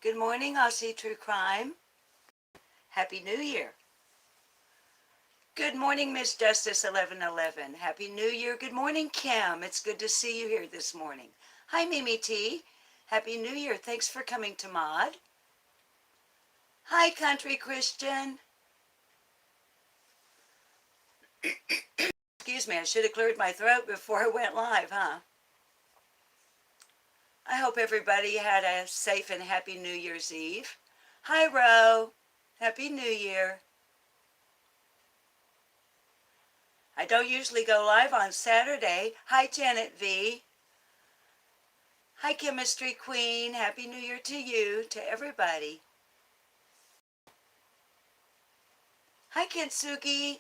Good morning, Aussie True Crime. Happy New Year. Good morning, Miss Justice 1111. Happy New Year. Good morning, Kim. It's good to see you here this morning. Hi, Mimi T. Happy New Year. Thanks for coming to Mod. Hi, Country Christian. Excuse me, I should have cleared my throat before I went live, huh? I hope everybody had a safe and happy New Year's Eve. Hi, Ro. Happy New Year. I don't usually go live on Saturday. Hi, Janet V. Hi, Chemistry Queen. Happy New Year to you, to everybody. Hi, Kintsugi.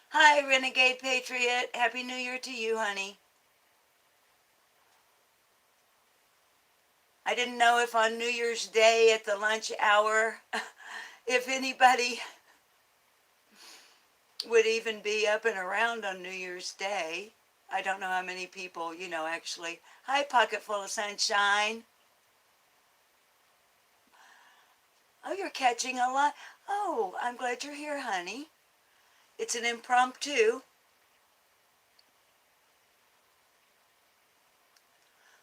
Hi, Renegade Patriot. Happy New Year to you, honey. I didn't know if on New Year's Day at the lunch hour, if anybody would even be up and around on New Year's Day. I don't know how many people, actually. Hi, Pocket Full of Sunshine. Oh, you're catching a lot. Oh, I'm glad you're here, honey. It's an impromptu.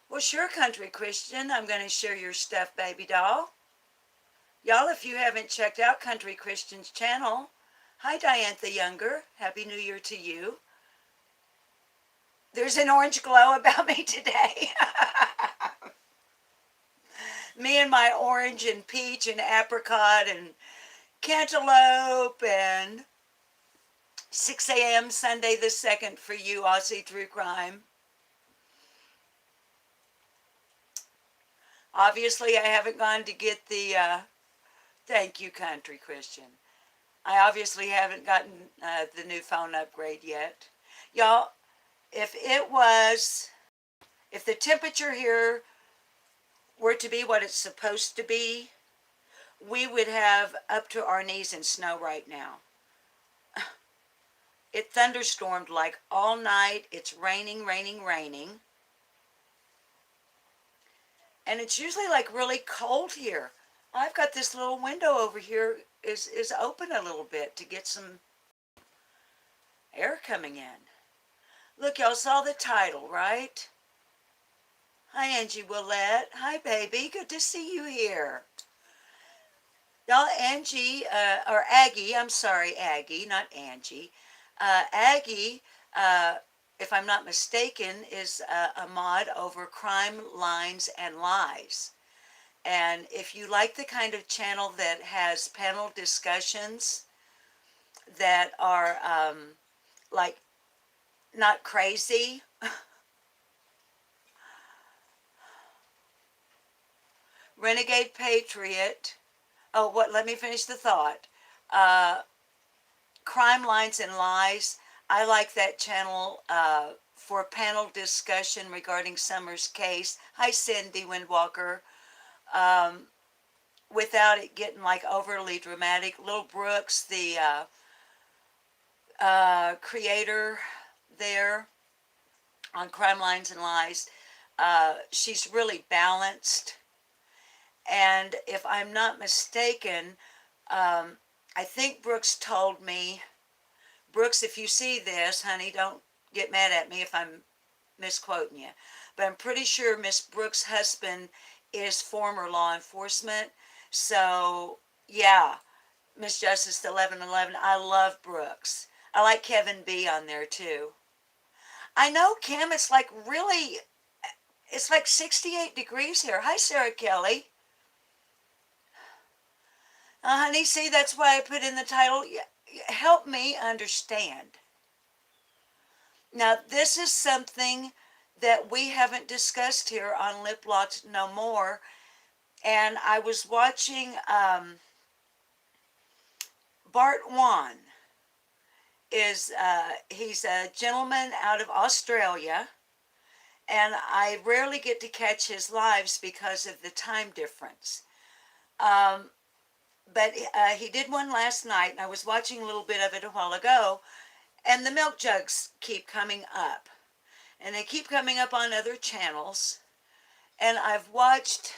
Well, sure, Country Christian. I'm going to share your stuff, baby doll. Y'all, if you haven't checked out Country Christian's channel, hi, Diane the Younger. Happy New Year to you. There's an orange glow about me today. Me and my orange and peach and apricot and cantaloupe and 6 a.m. Sunday the 2nd for you, Aussie True Crime. Obviously, I haven't gone to get the, thank you, Country Christian. I obviously haven't gotten the new phone upgrade yet. Y'all, if the temperature here were to be what it's supposed to be, we would have up to our knees in snow right now. It thunderstormed like all night. It's raining, raining, raining. And it's usually like really cold here. I've got this little window over here is open a little bit to get some air coming in. Look, y'all saw the title, right? Hi, Angie Willette. Hi, baby. Good to see you here. Y'all, Angie, or Aggie, I'm sorry, Aggie, not Angie. Aggie, if I'm not mistaken, is a mod over Crime, Lines, and Lies. And if you like the kind of channel that has panel discussions that are like not crazy, Renegade Patriot, oh, let me finish the thought. Crime, Lines, and Lies, I like that channel for panel discussion regarding Summer's case. Hi, Cindy Windwalker. Without it getting like overly dramatic. Lil Brooks, the creator there on Crime, Lines, and Lies, she's really balanced. And if I'm not mistaken, I think Brooks told me, Brooks, if you see this, honey, don't get mad at me if I'm misquoting you. But I'm pretty sure Miss Brooks' husband is former law enforcement. So, yeah, Miss Justice 1111, I love Brooks. I like Kevin B on there, too. I know, Kim, it's like 68 degrees here. Hi, Sarah Kelly. Honey, see, that's why I put in the title, help me understand. Now, this is something that we haven't discussed here on Lip Locked No More. And I was watching Bart Wan. He's a gentleman out of Australia. And I rarely get to catch his lives because of the time difference. But he did one last night, and I was watching a little bit of it a while ago, and the milk jugs keep coming up. And they keep coming up on other channels. And I've watched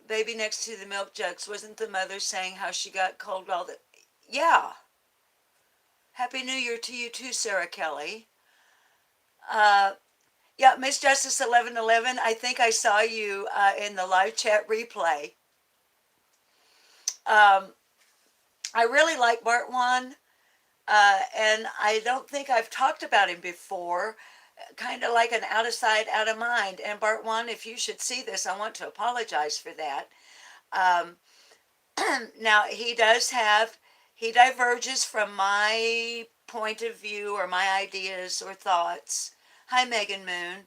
Baby Next to the Milk Jugs. Wasn't the mother saying how she got cold all the... Yeah. Happy New Year to you too, Sarah Kelly. Uh, yeah, Miss Justice 1111, I think I saw you in the live chat replay. I really like Bart One, and I don't think I've talked about him before. Kind of like an out of sight, out of mind. And Bart One, if you should see this, I want to apologize for that. Um, now, he diverges from my point of view or my ideas or thoughts. Hi, Megan Moon.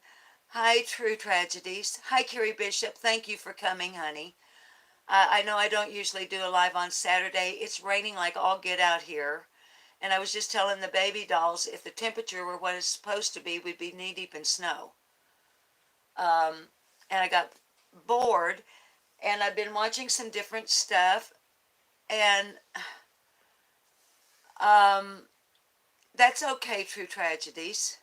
Hi, True Tragedies. Hi, Carrie Bishop. Thank you for coming, honey. I know I don't usually do a live on Saturday. It's raining like all get out here. And I was just telling the baby dolls if the temperature were what it's supposed to be, we'd be knee deep in snow. And I got bored, and I've been watching some different stuff, and um, that's okay, True Tragedies.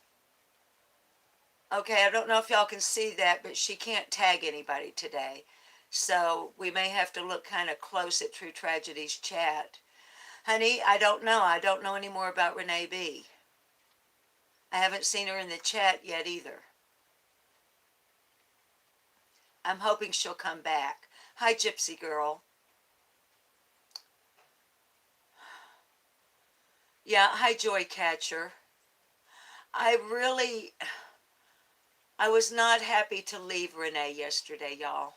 Okay, I don't know if y'all can see that, but she can't tag anybody today. So we may have to look kind of close at True Tragedies chat. Honey, I don't know. I don't know any more about Renee B. I haven't seen her in the chat yet either. I'm hoping she'll come back. Hi, Gypsy Girl. Yeah, hi, Joy Catcher. I was not happy to leave Renee yesterday, y'all.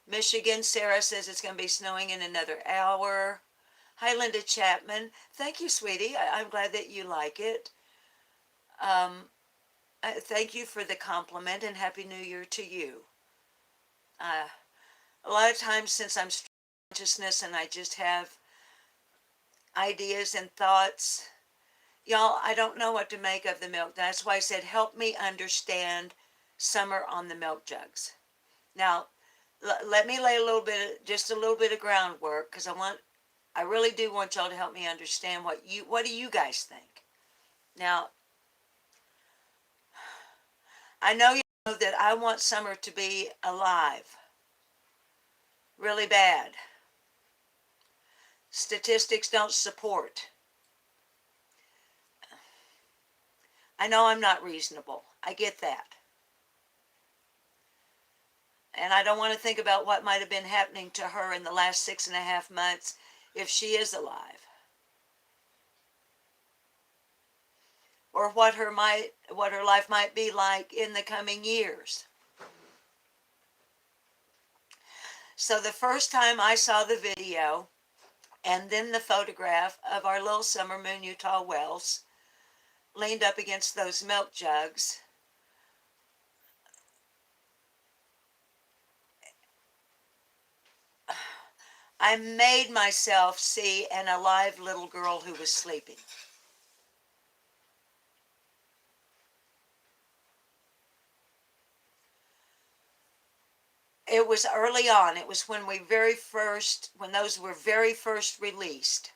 Michigan, Sarah says it's going to be snowing in another hour. Hi, Linda Chapman. Thank you, sweetie. I'm glad that you like it. Thank you for the compliment, and Happy New Year to you. A lot of times since I'm consciousness and I just have ideas and thoughts, y'all, I don't know what to make of the milk. That's why I said, help me understand summer on the milk jugs. Now, let me lay just a little bit of groundwork, because I really do want y'all to help me understand what do you guys think? Now, I know you know that I want summer to be alive, really bad. Statistics don't support. I know I'm not reasonable. I get that. And I don't want to think about what might have been happening to her in the last 6.5 months if she is alive. Or what her life might be like in the coming years. So the first time I saw the video and then the photograph of our little summer moon Utah wells leaned up against those milk jugs, I made myself see an alive little girl who was sleeping. It was early on. It was when those were very first released.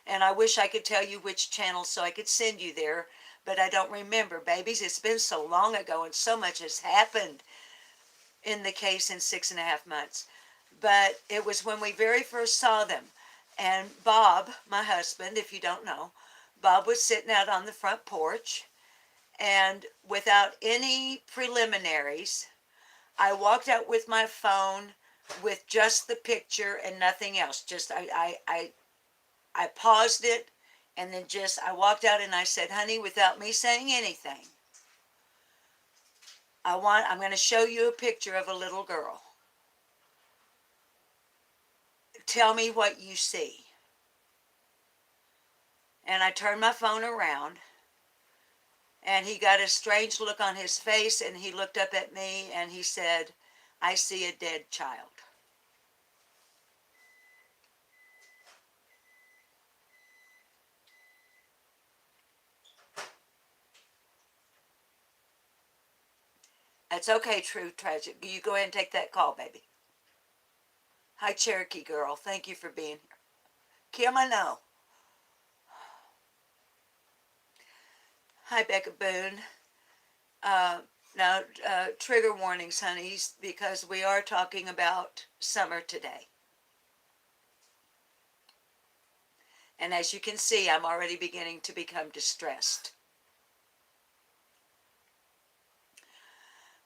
And I wish I could tell you which channel so I could send you there, but I don't remember, babies. It's been so long ago and so much has happened in the case in 6.5 months. But it was when we very first saw them. And Bob, my husband, if you don't know, Bob was sitting out on the front porch, and without any preliminaries, I walked out with my phone with just the picture and nothing else. Just I paused it, and then I walked out and I said, honey, without me saying anything, I'm going to show you a picture of a little girl. Tell me what you see. And I turned my phone around, and he got a strange look on his face, and he looked up at me and he said, I see a dead child. That's okay, True Tragic. You go ahead and take that call, baby. Hi, Cherokee girl. Thank you for being here. Kim, I know. Hi, Becca Boone. Now, trigger warnings, honeys, because we are talking about summer today. And as you can see, I'm already beginning to become distressed.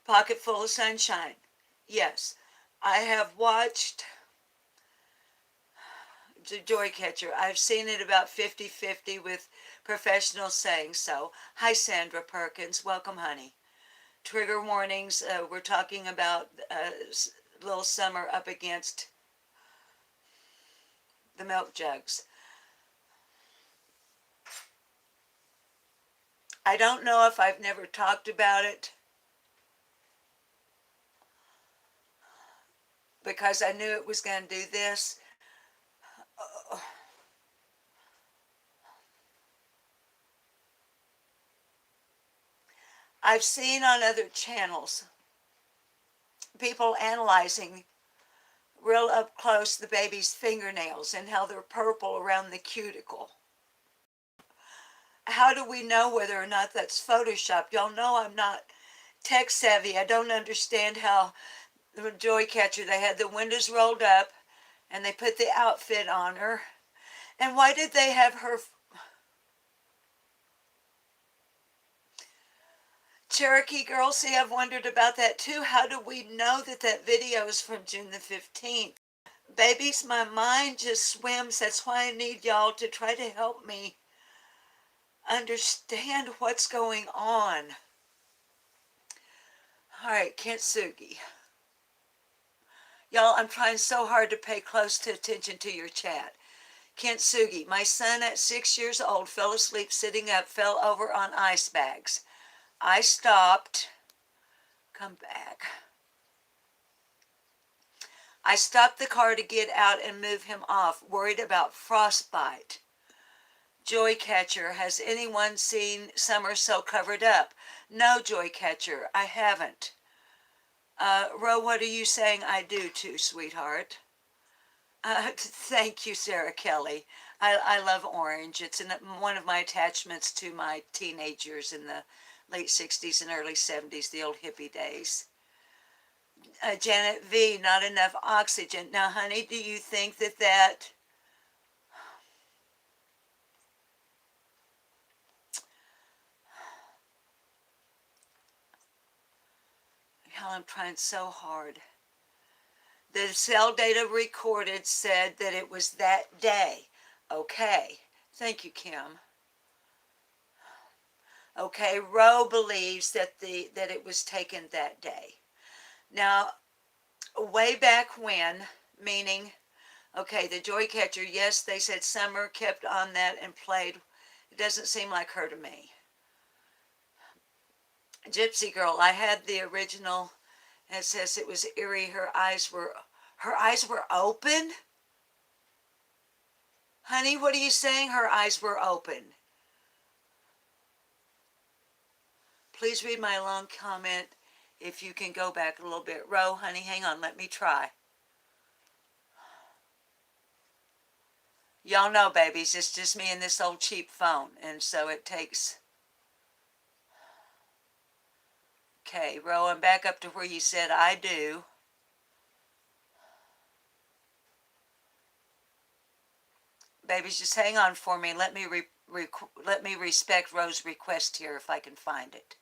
Pocket full of sunshine. Yes, I have watched the Joy Catcher. I've seen it about 50-50 with professionals saying so. Hi, Sandra Perkins. Welcome, honey. Trigger warnings. We're talking about little Summer up against the milk jugs. I don't know if I've never talked about it because I knew it was going to do this. I've seen on other channels people analyzing real up close the baby's fingernails and how they're purple around the cuticle. How do we know whether or not that's Photoshop? Y'all know I'm not tech savvy. I don't understand how the Joy Catcher, they had the windows rolled up and they put the outfit on her. And why did they have her? Cherokee girl, see, I've wondered about that too. How do we know that that video is from June the 15th? Babies, my mind just swims. That's why I need y'all to try to help me understand what's going on. All right, Kintsugi. Y'all, I'm trying so hard to pay close attention to your chat. Kintsugi, my son at 6 years old fell asleep sitting up, fell over on ice bags. I stopped. Come back. I stopped the car to get out and move him off, worried about frostbite. Joy Catcher, has anyone seen Summer so covered up? No, Joy Catcher, I haven't. Ro, what are you saying I do to, sweetheart? Thank you, Sarah Kelly. I love orange. It's one of my attachments to my teenage years in the late 60s and early 70s, the old hippie days. Janet V, not enough oxygen. Now, honey, do you think that hell, I'm trying so hard. The cell data recorded said that it was that day. Okay. Thank you, Kim. Okay, Roe believes that it was taken that day. Now, way back when, meaning, okay, the Joy Catcher, yes, they said Summer kept on that and played. It doesn't seem like her to me. Gypsy Girl, I had the original. It says it was eerie. Her eyes were open. Honey, what are you saying? Her eyes were open. Please read my long comment if you can go back a little bit. Ro, honey, hang on. Let me try. Y'all know, babies, it's just me and this old cheap phone. And so it takes... Okay, Ro, I'm back up to where you said I do. Babies, just hang on for me. Let me respect Ro's request here if I can find it.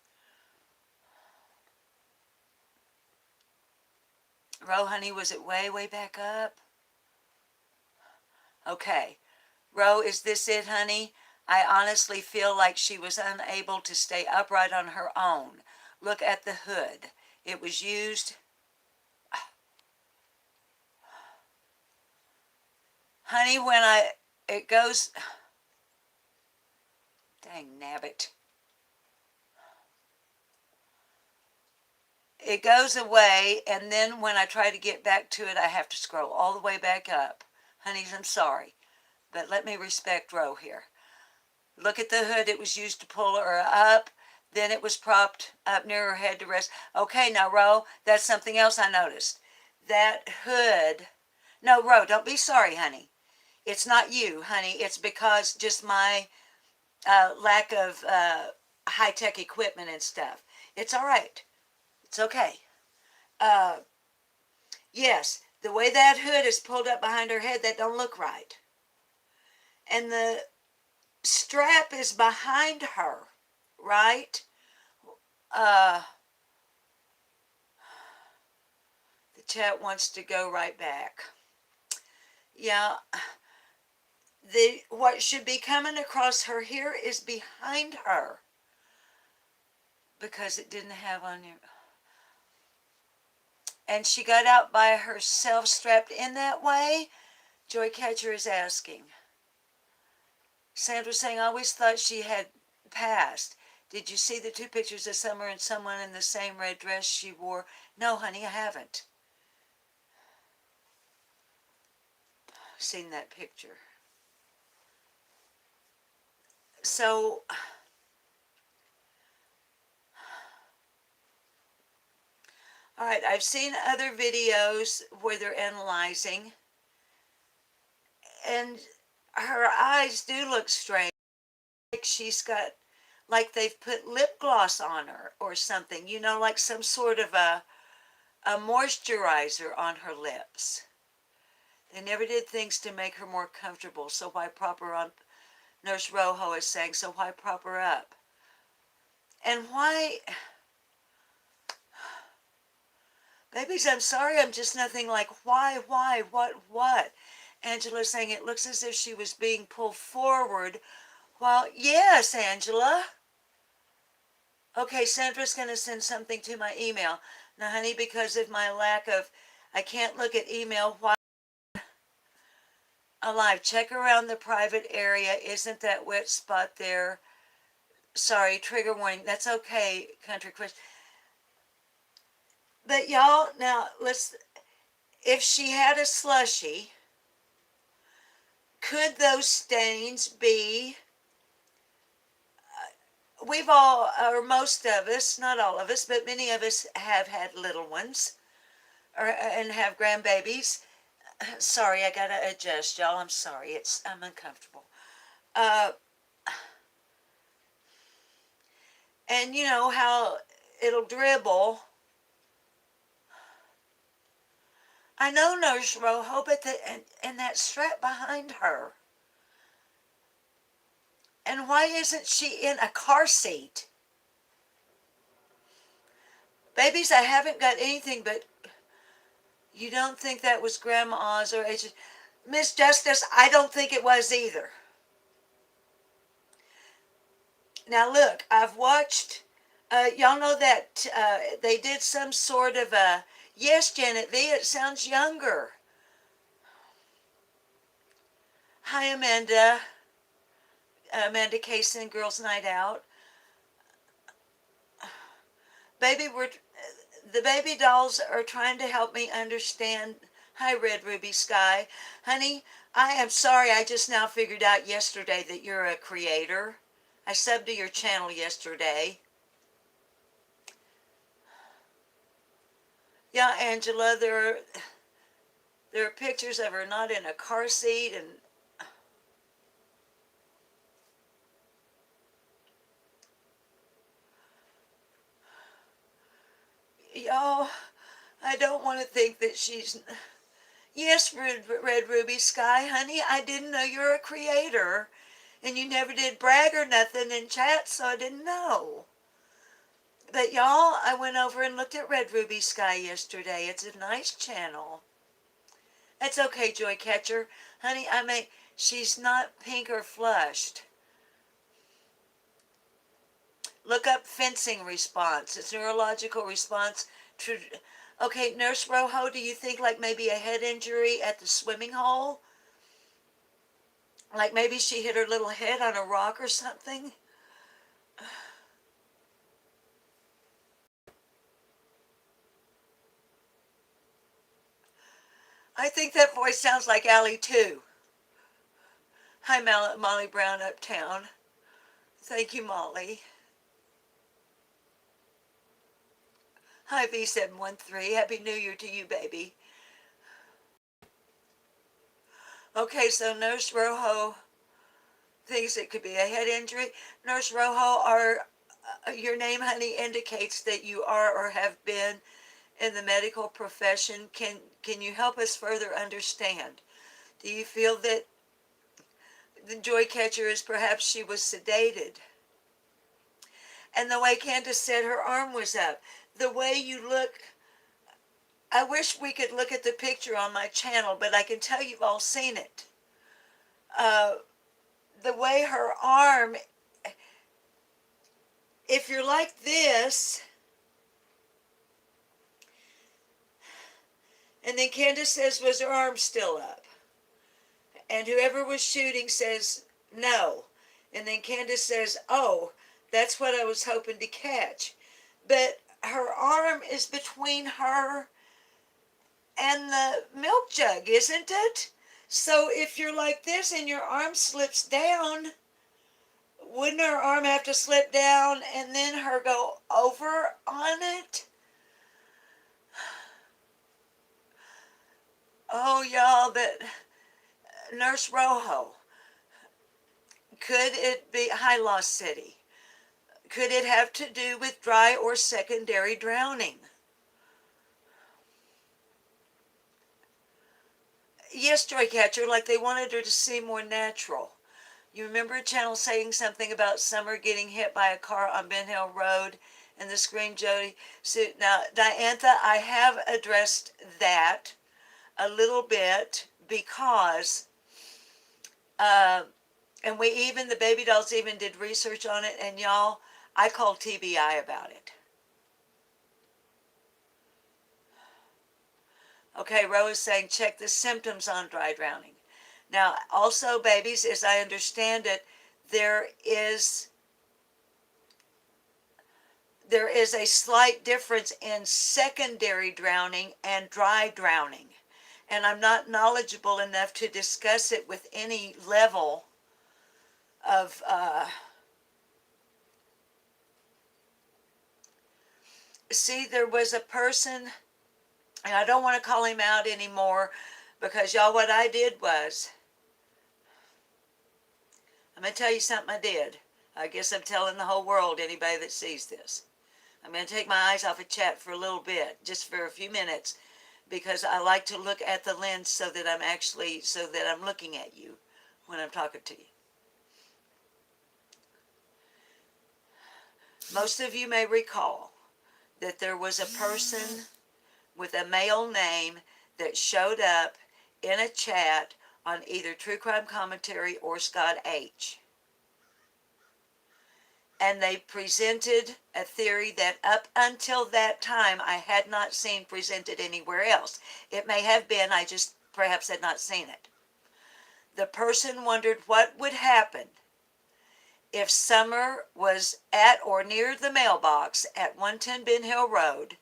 Ro, honey, was it way, way back up? Okay. Ro, is this it, honey? I honestly feel like she was unable to stay upright on her own. Look at the hood. It was used... Honey, it goes... Dang nabbit. It goes away, and then when I try to get back to it, I have to scroll all the way back up. Honeys, I'm sorry, but let me respect Ro here. Look at the hood. It was used to pull her up. Then it was propped up near her head to rest. Okay, now, Ro, that's something else I noticed. That hood... No, Ro, don't be sorry, honey. It's not you, honey. It's because just my lack of high-tech equipment and stuff. It's all right. It's okay. Uh, yes, the way that hood is pulled up behind her head, that don't look right. And the strap is behind her, right? Uh, the chat wants to go right back. Yeah, what should be coming across her here is behind her because it didn't have on you. And she got out by herself strapped in that way? Joy Catcher is asking. Sandra's saying, I always thought she had passed. Did you see the two pictures of Summer and someone in the same red dress she wore? No, honey, I haven't seen that picture. So, all right, I've seen other videos where they're analyzing, and her eyes do look strange. Like she's got, like they've put lip gloss on her or something, you know, like some sort of a moisturizer on her lips. They never did things to make her more comfortable, so why prop her up? Nurse Rojo is saying, so why prop her up? And why... Babies, I'm sorry, I'm just nothing like, why, what? Angela's saying it looks as if she was being pulled forward. Well, yes, Angela. Okay, Sandra's going to send something to my email. Now, honey, because of my lack of, I can't look at email while alive. Check around the private area. Isn't that wet spot there? Sorry, trigger warning. That's okay, Country Chris. But y'all, now, if she had a slushie, could those stains be, we've all, or most of us, not all of us, but many of us have had little ones and have grandbabies. Sorry, I gotta adjust, y'all. I'm sorry. I'm uncomfortable. And you know how it'll dribble. I know, Nurse Rojo, but and that strap behind her. And why isn't she in a car seat? Babies, I haven't got anything, but you don't think that was Grandma's or Miss Justice? I don't think it was either. Now look, I've watched, y'all know that they did some sort of a, yes, Janet V, it sounds younger. Hi, Amanda. Amanda Kaysen, Girls Night Out. Baby, the baby dolls are trying to help me understand. Hi, Red Ruby Sky. Honey, I am sorry, I just now figured out yesterday that you're a creator. I subbed to your channel yesterday. Yeah, Angela, there are pictures of her not in a car seat, and y'all, I don't want to think that she's... Yes, Red Ruby Sky, honey, I didn't know you're a creator, and you never did brag or nothing in chat, so I didn't know. But y'all, I went over and looked at Red Ruby Sky yesterday. It's a nice channel. It's okay, Joy Catcher. Honey, she's not pink or flushed. Look up fencing response. It's neurological response to... Okay, Nurse Rojo, do you think like maybe a head injury at the swimming hole? Like maybe she hit her little head on a rock or something? I think that voice sounds like Allie too. Hi, Molly Brown Uptown. Thank you, Molly. Hi, V713. Happy New Year to you, baby. Okay, so Nurse Rojo thinks it could be a head injury. Nurse Rojo, Your name, honey, indicates that you are or have been in the medical profession. Can you help us further understand? Do you feel that the joy catcher is perhaps she was sedated? And the way Candace said her arm was up, the way you look, I wish we could look at the picture on my channel, but I can tell you've all seen it. Uh, the way her arm, if you're like this, and then Candace says, was her arm still up? And whoever was shooting says, no. And then Candace says, oh, that's what I was hoping to catch. But her arm is between her and the milk jug, isn't it? So if you're like this and your arm slips down, wouldn't her arm have to slip down and then her go over on it? Oh, y'all, that Nurse Rojo, could it be High Lost City? Could it have to do with dry or secondary drowning? Yes, Joycatcher, like they wanted her to seem more natural. You remember a channel saying something about Summer getting hit by a car on Ben Hill Road and the scream Jody? So now, Diantha, I have addressed that a little bit because, and the baby dolls even did research on it, and y'all, I called TBI about it. Okay, Ro is saying check the symptoms on dry drowning. Now, also, babies, as I understand it, there is a slight difference in secondary drowning and dry drowning. And I'm not knowledgeable enough to discuss it with any level of see, there was a person, and I don't want to call him out anymore because, y'all, what I did was, I'm going to tell you something I did. I guess I'm telling the whole world, anybody that sees this. I'm going to take my eyes off of chat for a little bit, just for a few minutes, because I like to look at the lens so that I'm looking at you when I'm talking to you. Most of you may recall that there was a person with a male name that showed up in a chat on either True Crime Commentary or Scott H. And they presented a theory that up until that time I had not seen presented anywhere else. It may have been, I just perhaps had not seen it. The person wondered what would happen if Summer was at or near the mailbox at 110 Ben Hill Road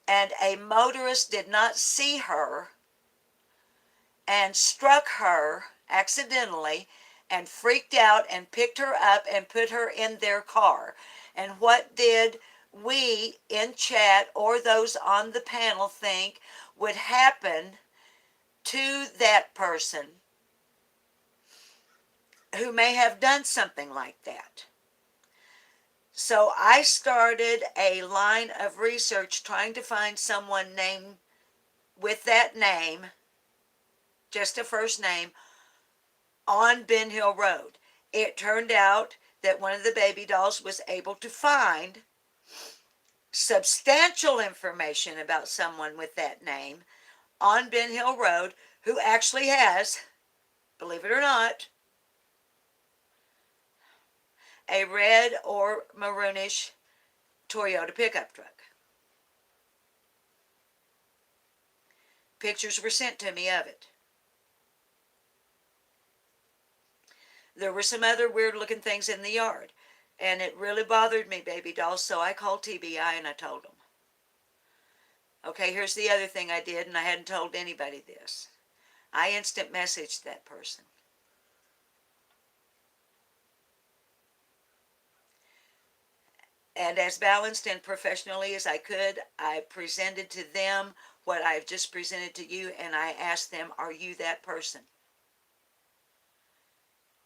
and a motorist did not see her and struck her accidentally and freaked out and picked her up and put her in their car. And what did we in chat or those on the panel think would happen to that person who may have done something like that? So I started a line of research trying to find someone named with that name, just a first name, on Ben Hill Road. It turned out that one of the baby dolls was able to find substantial information about someone with that name on Ben Hill Road who actually has, believe it or not, a red or maroonish Toyota pickup truck. Pictures were sent to me of it. There were some other weird looking things in the yard. And it really bothered me, baby dolls, so I called TBI and I told them. Okay, here's the other thing I did, and I hadn't told anybody this. I instant messaged that person. And as balanced and professionally as I could, I presented to them what I've just presented to you, and I asked them, are you that person?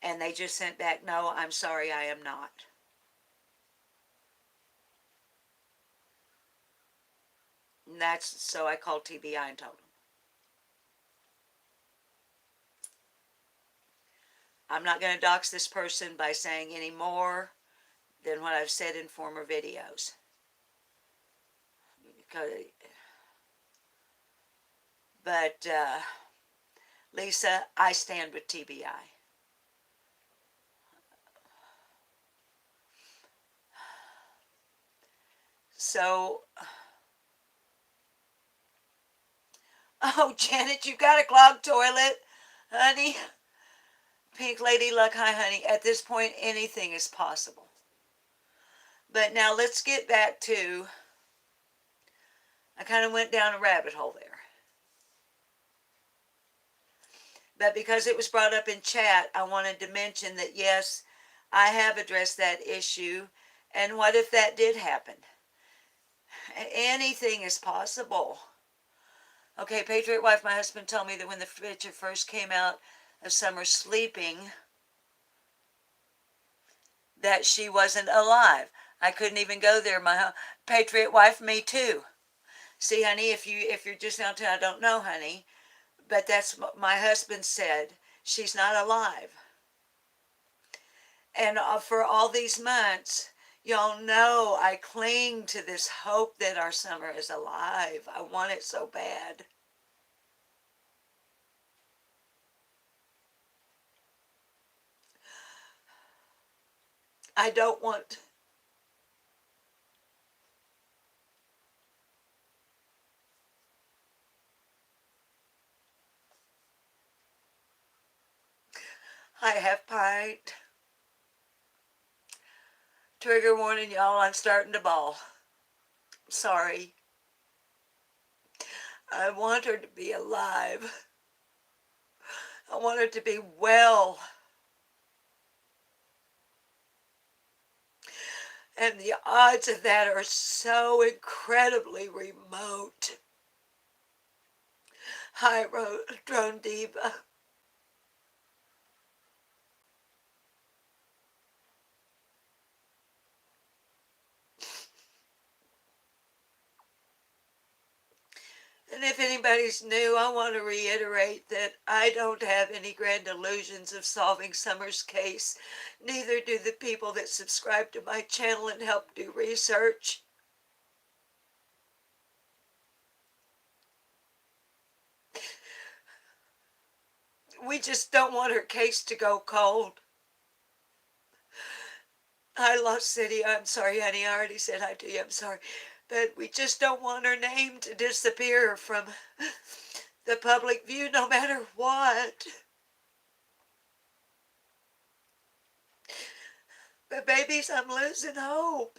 And they just sent back, no, I'm sorry, I am not. And that's, so I called TBI and told them. I'm not going to dox this person by saying any more than what I've said in former videos. But Lisa, I stand with TBI. So, oh, Janet, you've got a clogged toilet, honey. Pink Lady Luck, hi, honey. At this point, anything is possible. But now let's get back to, I kind of went down a rabbit hole there. But because it was brought up in chat, I wanted to mention that, yes, I have addressed that issue. And what if that did happen? Anything is possible. Okay, Patriot Wife, my husband told me that when the picture first came out of Summer sleeping, that she wasn't alive. I couldn't even go there. My Patriot Wife, me too. See, honey, if you're just now telling, I don't know, honey, but that's what my husband said. She's not alive. And for all these months, y'all know I cling to this hope that our Summer is alive. I want it so bad. I don't want... I have pint. Trigger warning, y'all, I'm starting to bawl. Sorry. I want her to be alive. I want her to be well. And the odds of that are so incredibly remote. Hi, Drone Diva. And if anybody's new, I want to reiterate that I don't have any grand illusions of solving Summer's case. Neither do the people that subscribe to my channel and help do research. We just don't want her case to go cold. Hi, Lost City. I'm sorry, honey. I already said hi to you. I'm sorry. But we just don't want her name to disappear from the public view no matter what. But babies, I'm losing hope.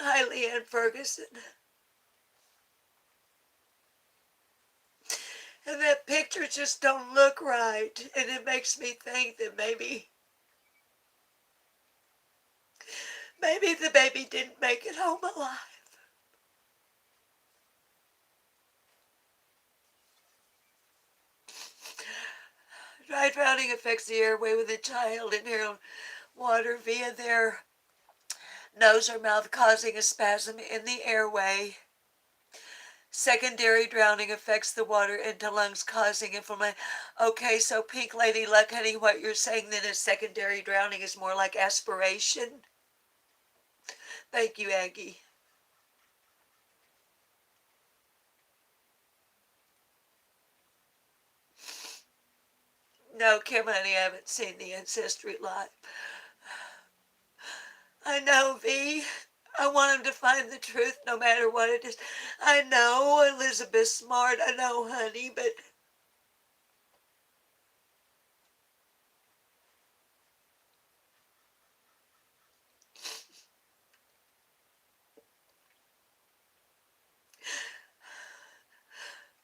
Hi, Leanne Ferguson. And that picture just don't look right. And it makes me think that maybe the baby didn't make it home alive. Dry drowning affects the airway with a child inhaling water via their nose or mouth, causing a spasm in the airway. Secondary drowning affects the water into lungs, causing inflammation. Okay, so Pink Lady Luck, honey, what you're saying then is secondary drowning is more like aspiration? Thank you, Aggie. No, Kim, honey, I haven't seen the Ancestry live. I know, V. I want him to find the truth no matter what it is. I know Elizabeth's smart. I know, honey, but...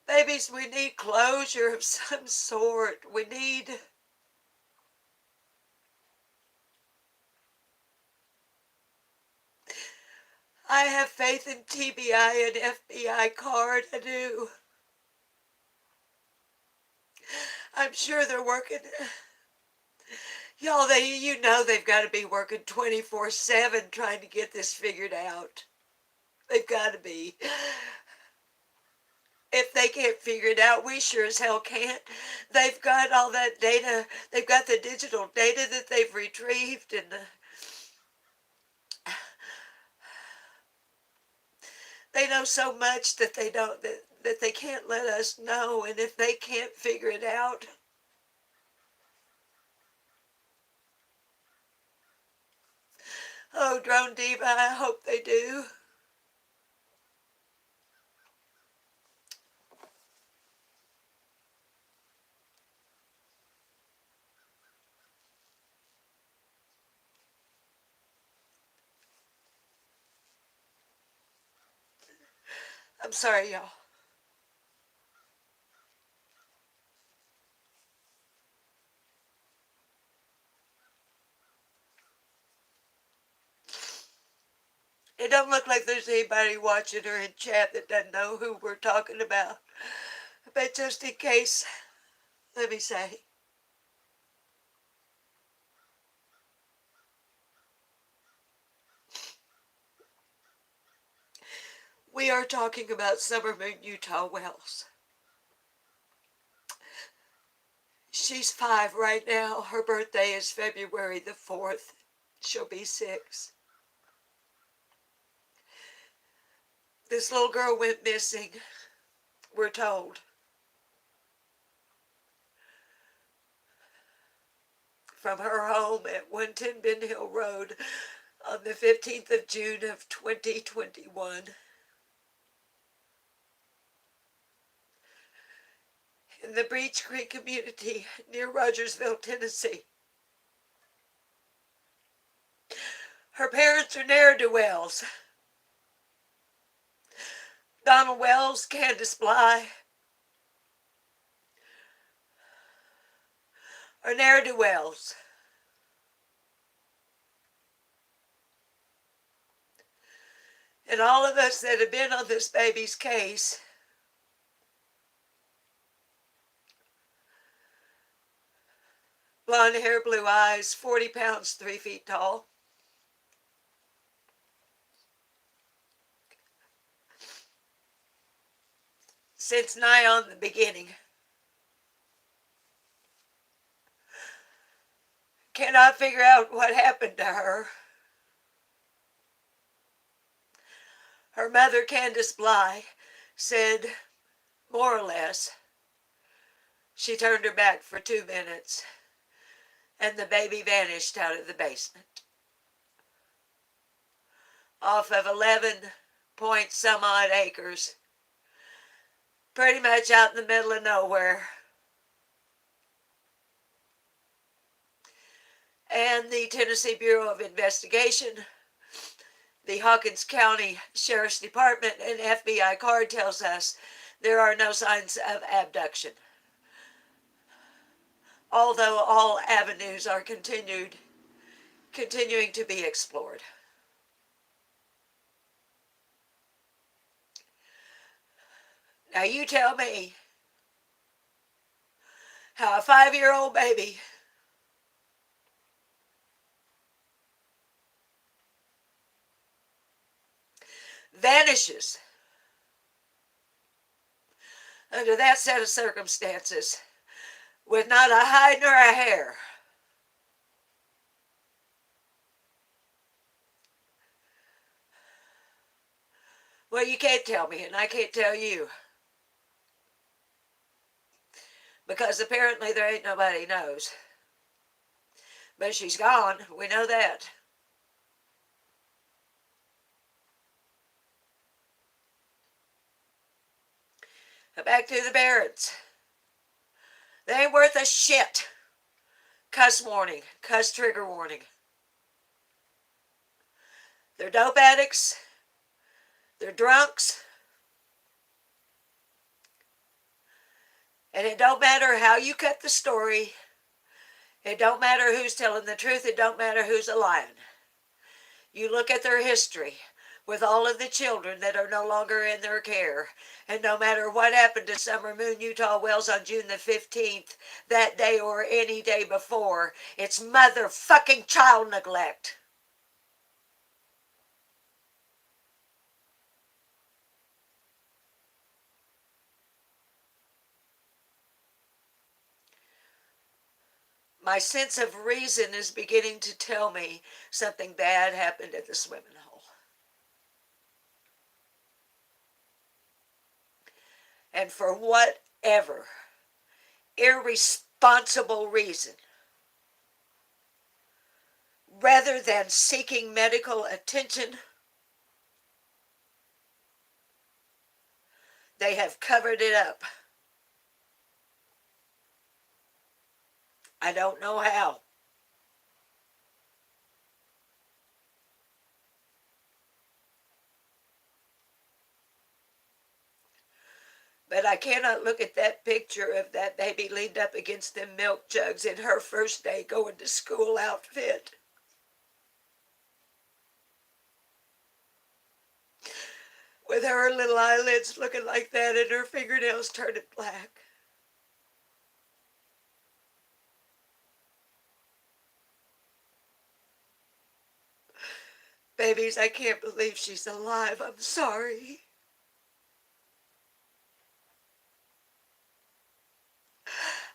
Babies, we need closure of some sort. We need... I have faith in TBI and FBI card. I do. I'm sure they're working. Y'all, they've got to be working 24/7 trying to get this figured out. They've got to be. If they can't figure it out, we sure as hell can't. They've got all that data. They've got the digital data that they've retrieved, and they know so much that they don't that they can't let us know. And if they can't figure it out, oh, Drone Diva, I hope they do. I'm sorry, y'all. It don't look like there's anybody watching or in chat that doesn't know who we're talking about. But just in case, let me say, we are talking about Summer Moon Utah Wells. She's 5 right now. Her birthday is February the 4th. She'll be 6. This little girl went missing, we're told, from her home at 110 Ben Hill Road on the 15th of June of 2021. In the Breach Creek community near Rogersville, Tennessee. Her parents are ne'er-do-wells. Donald Wells, Candace Bly are ne'er-do-wells. And all of us that have been on this baby's case blonde hair, blue eyes, 40 pounds, 3 feet tall. Since nigh on the beginning. Cannot figure out what happened to her. Her mother, Candace Bly, said, more or less, she turned her back for 2 minutes and the baby vanished out of the basement. Off of 11 point some odd acres, pretty much out in the middle of nowhere. And the Tennessee Bureau of Investigation, the Hawkins County Sheriff's Department, and FBI card tells us there are no signs of abduction. Although all avenues are continuing to be explored. Now you tell me how a 5-year-old baby vanishes under that set of circumstances with not a hide nor a hair. Well, you can't tell me, and I can't tell you. Because apparently there ain't nobody knows. But she's gone, we know that. Back to the Barretts. They ain't worth a shit. Cuss warning, cuss trigger warning. They're dope addicts. They're drunks. And it don't matter how you cut the story. It don't matter who's telling the truth. It don't matter who's a lying. You look at their history. with all of the children that are no longer in their care. And no matter what happened to Summer Moon Utah Wells on June the 15th, that day or any day before, it's motherfucking child neglect. My sense of reason is beginning to tell me something bad happened at the swimming hole. And for whatever irresponsible reason, rather than seeking medical attention, they have covered it up. I don't know how. But I cannot look at that picture of that baby leaned up against them milk jugs in her first day going to school outfit, with her little eyelids looking like that and her fingernails turning black. Babies, I can't believe she's alive. I'm sorry.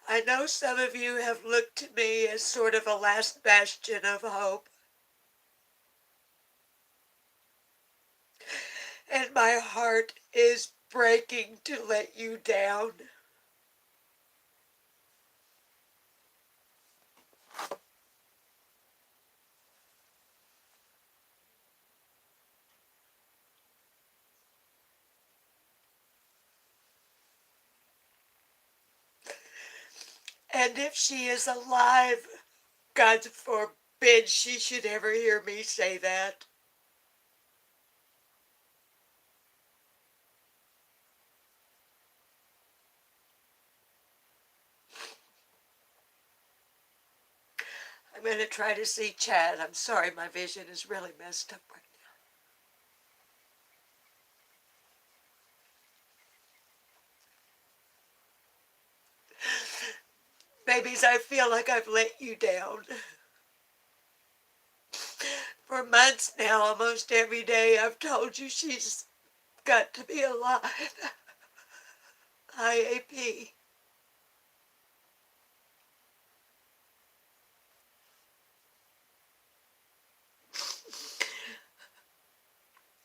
I know some of you have looked to me as sort of a last bastion of hope. And my heart is breaking to let you down. And if she is alive, God forbid she should ever hear me say that. I'm going to try to see Chad. I'm sorry, my vision is really messed up right now. Babies, I feel like I've let you down. For months now, almost every day, I've told you she's got to be alive. IAP.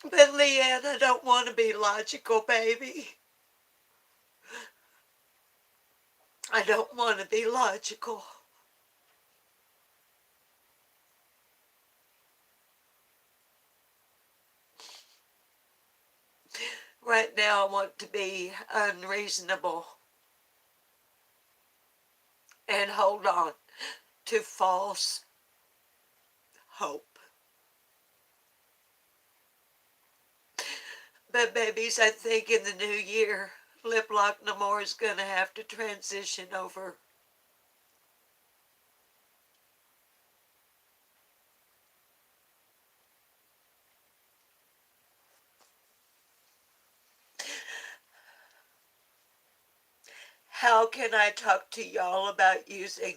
But Leanne, I don't want to be logical, baby. I don't want to be logical. Right now, I want to be unreasonable and hold on to false hope. But babies, I think in the new year, Lip Lock No More is going to have to transition over. How can I talk to y'all about using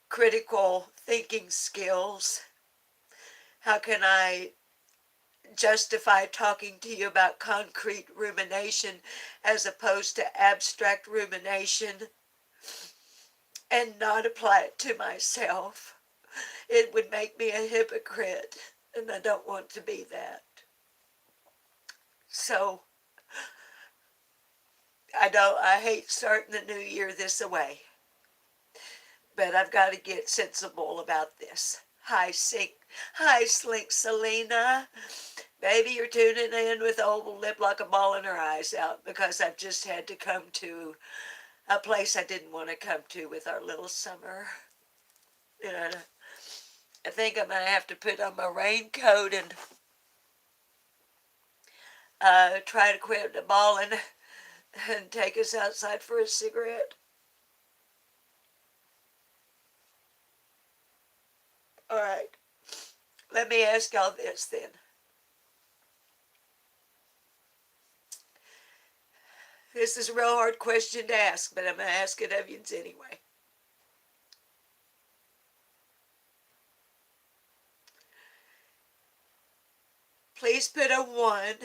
critical thinking skills? How can I justify talking to you about concrete rumination as opposed to abstract rumination and not apply it to myself? It would make me a hypocrite, and I don't want to be that. So I hate starting the new year this way, but I've got to get sensible about this. Hi, Slink Selena. Baby, you're tuning in with old Lip like a ball in her eyes out because I've just had to come to a place I didn't want to come to with our little summer. You know, I think I'm going to have to put on my raincoat and try to quit the bawling and take us outside for a cigarette. All right. Let me ask y'all this then. This is a real hard question to ask, but I'm going to ask it of you anyway. Please put a 1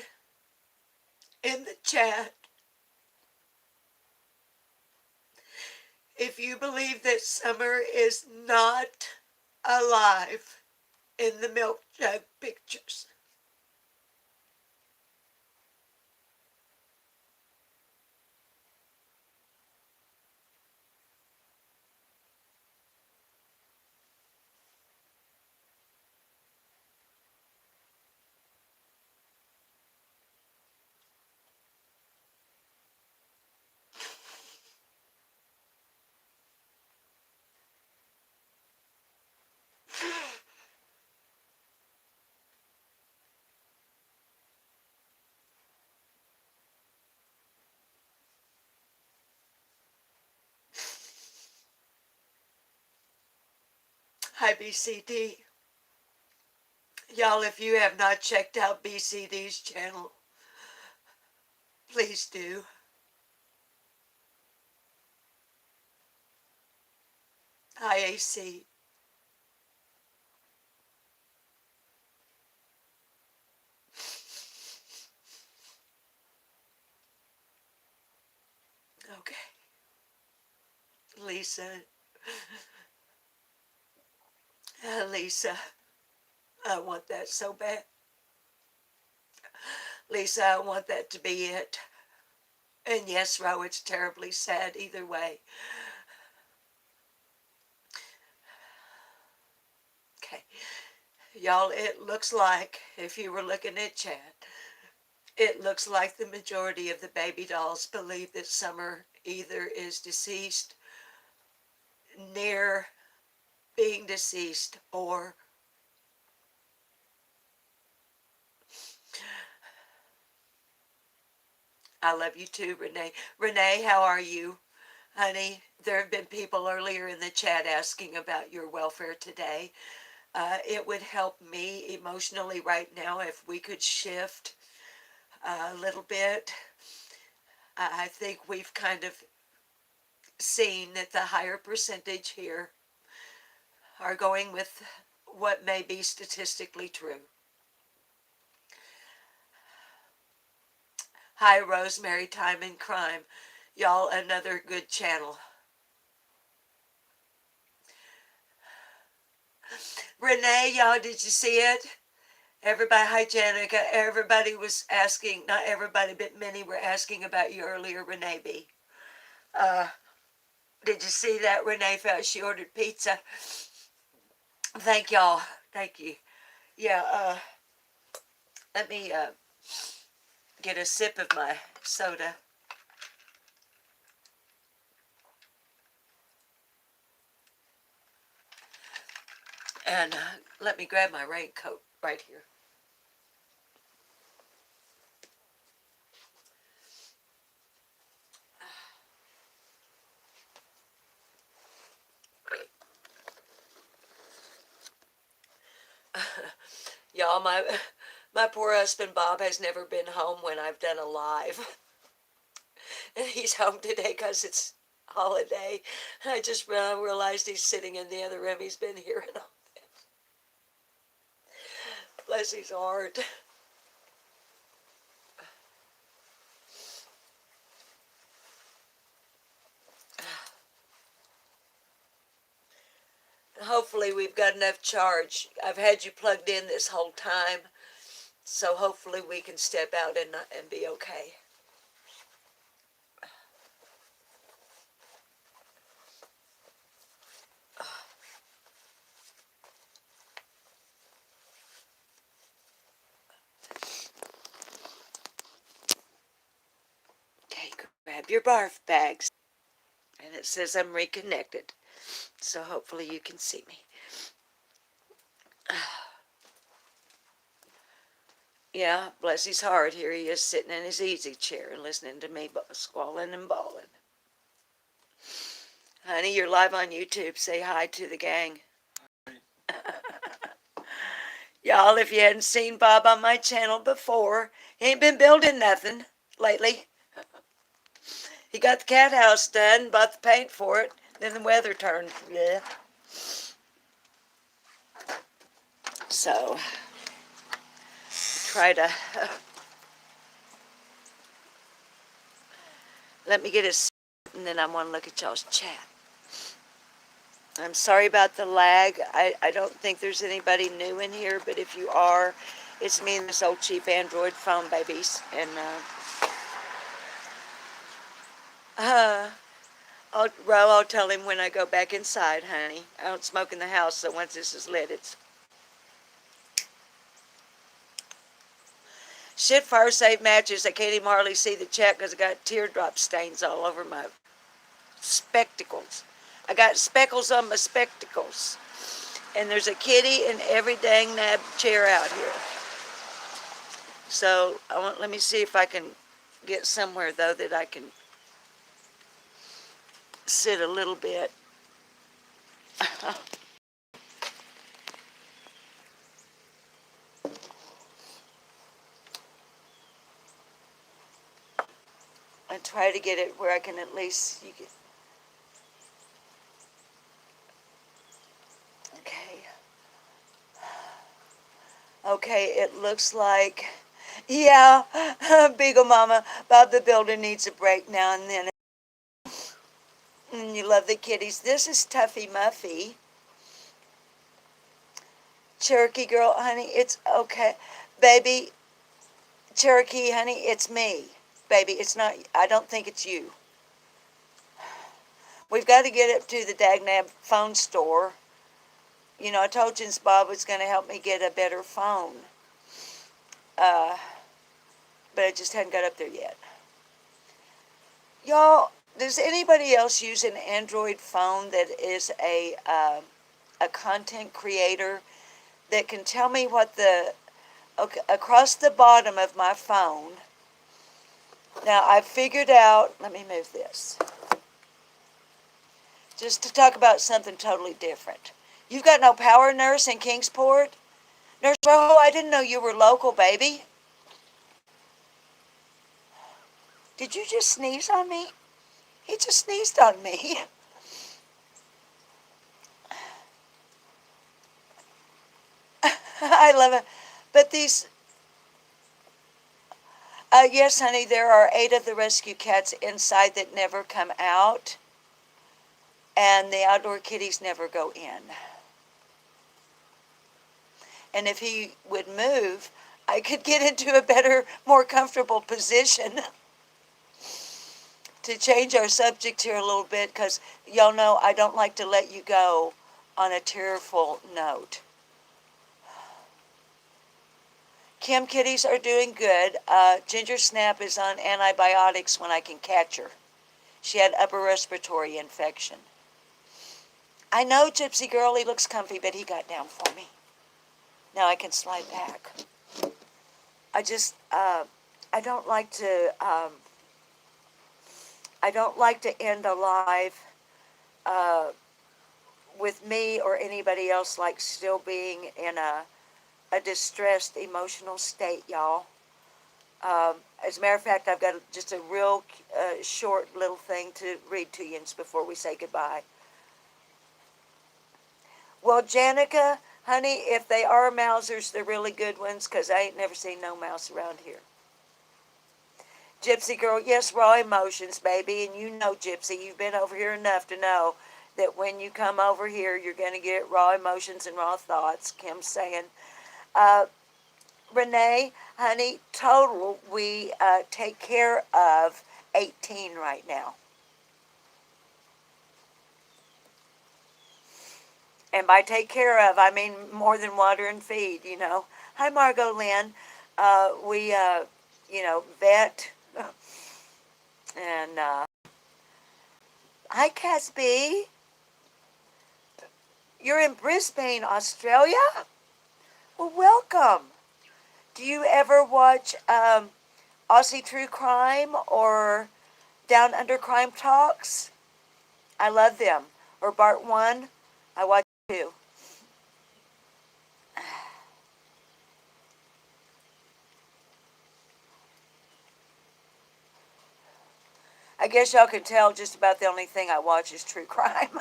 in the chat if you believe that Summer is not alive in the milk jug pictures. Hi, BCD. Y'all, if you have not checked out BCD's channel, please do. Hi, AC. Okay. Lisa. Lisa. I want that so bad. Lisa, I want that to be it. And yes, Ro, it's terribly sad either way. Okay. Y'all, it looks like, if you were looking at chat, it looks like the majority of the baby dolls believe that Summer either is deceased, near being deceased, or I love you too, Renee. Renee, how are you? Honey, there have been people earlier in the chat asking about your welfare today. It would help me emotionally right now if we could shift a little bit. I think we've kind of seen that the higher percentage here are going with what may be statistically true. Hi, Rosemary, Time and Crime. Y'all, another good channel. Renee, y'all, did you see it? Everybody, hi Janica, everybody was asking, not everybody, but many were asking about you earlier, Renee B. Did you see that? Renee felt she ordered pizza. Thank y'all. Thank you. Yeah, let me get a sip of my soda. And let me grab my raincoat right here. Y'all, my poor husband Bob has never been home when I've done a live. And he's home today because it's holiday. I just realized he's sitting in the other room. He's been here and all that. Bless his heart. Hopefully we've got enough charge. I've had you plugged in this whole time, so hopefully we can step out and be okay. Okay, grab your barf bags. And it says I'm reconnected, so hopefully you can see me. Yeah, bless his heart, here he is sitting in his easy chair and listening to me squalling and bawling. Honey, you're live on YouTube. Say hi to the gang. Y'all, if you hadn't seen Bob on my channel before, he ain't been building nothing lately. He got the cat house done, bought the paint for it, then the weather turned. Yeah. So, try to let me get it, and then I want to look at y'all's chat. I'm sorry about the lag. I don't think there's anybody new in here, but if you are, it's me and this old cheap Android phone, babies. And I'll tell him when I go back inside, honey. I don't smoke in the house, so once this is lit, it's shit. Fire safe matches. I can't even hardly see the chat because I got teardrop stains all over my spectacles. I got speckles on my spectacles. And there's a kitty in every dang nab chair out here. So let me see if I can get somewhere though that I can sit a little bit. And try to get it where I can at least okay. Okay, it looks like, yeah, Beagle Mama, Bob the Builder needs a break now and then. And you love the kitties. This is Tuffy Muffy. Cherokee girl, honey, it's okay. Baby, Cherokee, honey, it's me. Baby, it's not, I don't think it's you. We've got to get it to the Dagnab phone store. You know, I told Jens Bob was going to help me get a better phone. But I just hadn't got up there yet. Y'all, does anybody else use an Android phone that is a content creator that can tell me what okay, across the bottom of my phone, now I've figured out, let me move this, just to talk about something totally different. You've got no power, Nurse, in Kingsport? Nurse Rojo, I didn't know you were local, baby. Did you just sneeze on me? He just sneezed on me. I love it. But these, yes, honey, there are 8 of the rescue cats inside that never come out. And the outdoor kitties never go in. And if he would move, I could get into a better, more comfortable position. To change our subject here a little bit, because y'all know I don't like to let you go on a tearful note. Kim kitties are doing good. Ginger Snap is on antibiotics when I can catch her. She had upper respiratory infection. I know, Gypsy Girl, he looks comfy, but he got down for me. Now I can slide back. I just, I don't like to, end a live with me or anybody else like still being in a distressed emotional state, y'all. As a matter of fact, I've got just a real short little thing to read to you before we say goodbye. Well, Janica, honey, if they are Mousers, they're really good ones, because I ain't never seen no mouse around here. Gypsy Girl, yes, raw emotions, baby, and you know, Gypsy, you've been over here enough to know that when you come over here, you're going to get raw emotions and raw thoughts, Kim's saying. Renee, honey, total, we take care of 18 right now. And by take care of, I mean more than water and feed, you know. Hi, Margot Lynn. We, vet. And, hi, Casby. You're in Brisbane, Australia? Well, welcome. Do you ever watch Aussie True Crime or Down Under Crime Talks? I love them. Or Bart 1. I watch too. I guess y'all can tell just about the only thing I watch is true crime.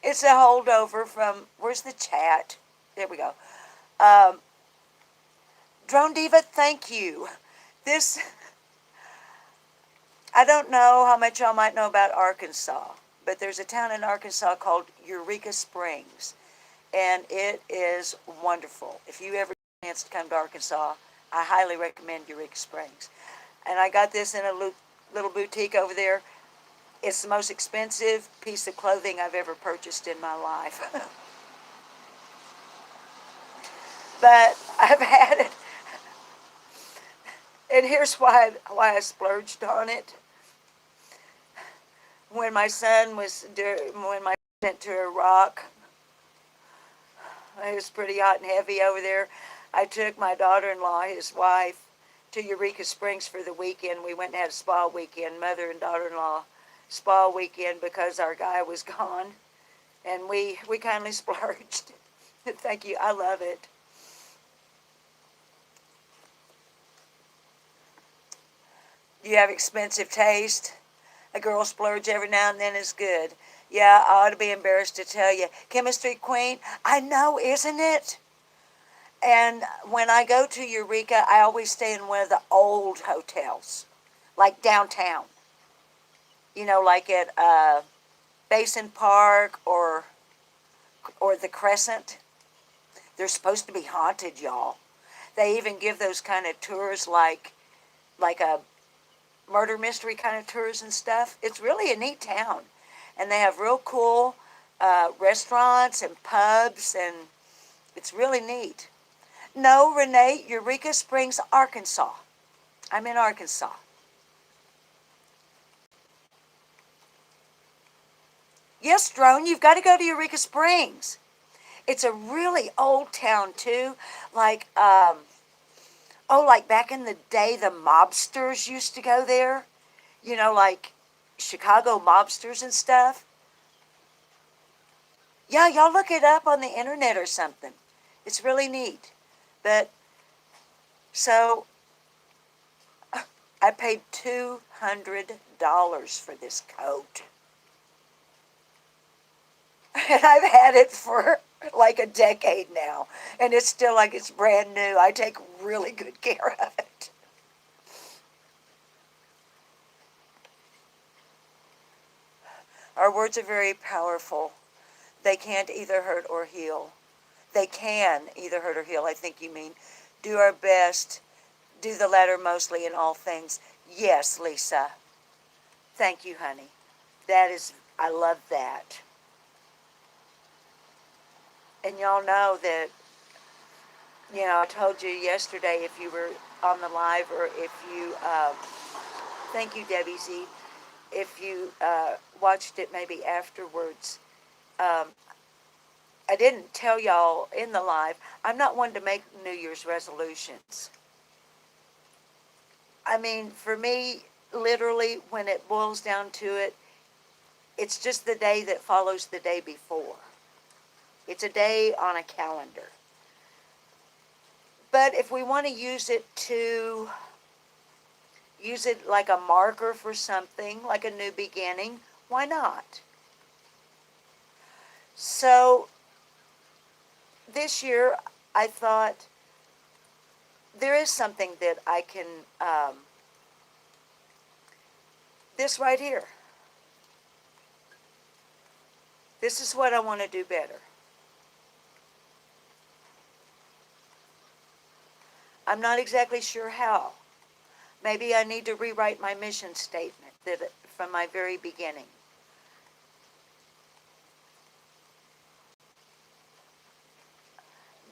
It's a holdover from, where's the chat? There we go. Um, Drone Diva, thank you. This, I don't know how much y'all might know about Arkansas, but there's a town in Arkansas called Eureka Springs, and it is wonderful. If you ever get a chance to come to Arkansas, I highly recommend Eureka Springs. And I got this in a little boutique over there. It's the most expensive piece of clothing I've ever purchased in my life. But I've had it. And here's why I splurged on it. When my son went to Iraq, it was pretty hot and heavy over there. I took my daughter-in-law, his wife, to Eureka Springs for the weekend. We went and had a spa weekend, mother and daughter-in-law spa weekend, because our guy was gone. And we kindly splurged. Thank you. I love it. You have expensive taste. A girl splurge every now and then is good. Yeah, I ought to be embarrassed to tell you. Chemistry Queen, I know, isn't it? And when I go to Eureka, I always stay in one of the old hotels, like downtown. You know, like at Basin Park or the Crescent. They're supposed to be haunted, y'all. They even give those kind of tours like a murder mystery kind of tours and stuff. It's really a neat town. And they have real cool restaurants and pubs, and it's really neat. No, Renee, Eureka Springs, Arkansas. I'm in Arkansas. Yes, Drone, you've got to go to Eureka Springs. It's a really old town, too. Like, like back in the day, the mobsters used to go there. You know, like Chicago mobsters and stuff. Yeah, y'all look it up on the internet or something. It's really neat. But, so, I paid $200 for this coat. And I've had it for like a decade now. And it's still like it's brand new. I take really good care of it. Our words are very powerful. They can't either hurt or heal. They can either hurt or heal, I think you mean. Do our best. Do the latter mostly in all things. Yes, Lisa. Thank you, honey. I love that. And y'all know that, I told you yesterday, if you were on the live, or if you, thank you, Debbie Z, if you watched it maybe afterwards, I didn't tell y'all in the live, I'm not one to make New Year's resolutions. I mean, for me, literally, when it boils down to it, it's just the day that follows the day before. It's a day on a calendar. But if we want to use it like a marker for something, like a new beginning, why not? So, this year, I thought, there is something that I can, this right here. This is what I want to do better. I'm not exactly sure how. Maybe I need to rewrite my mission statement from my very beginning.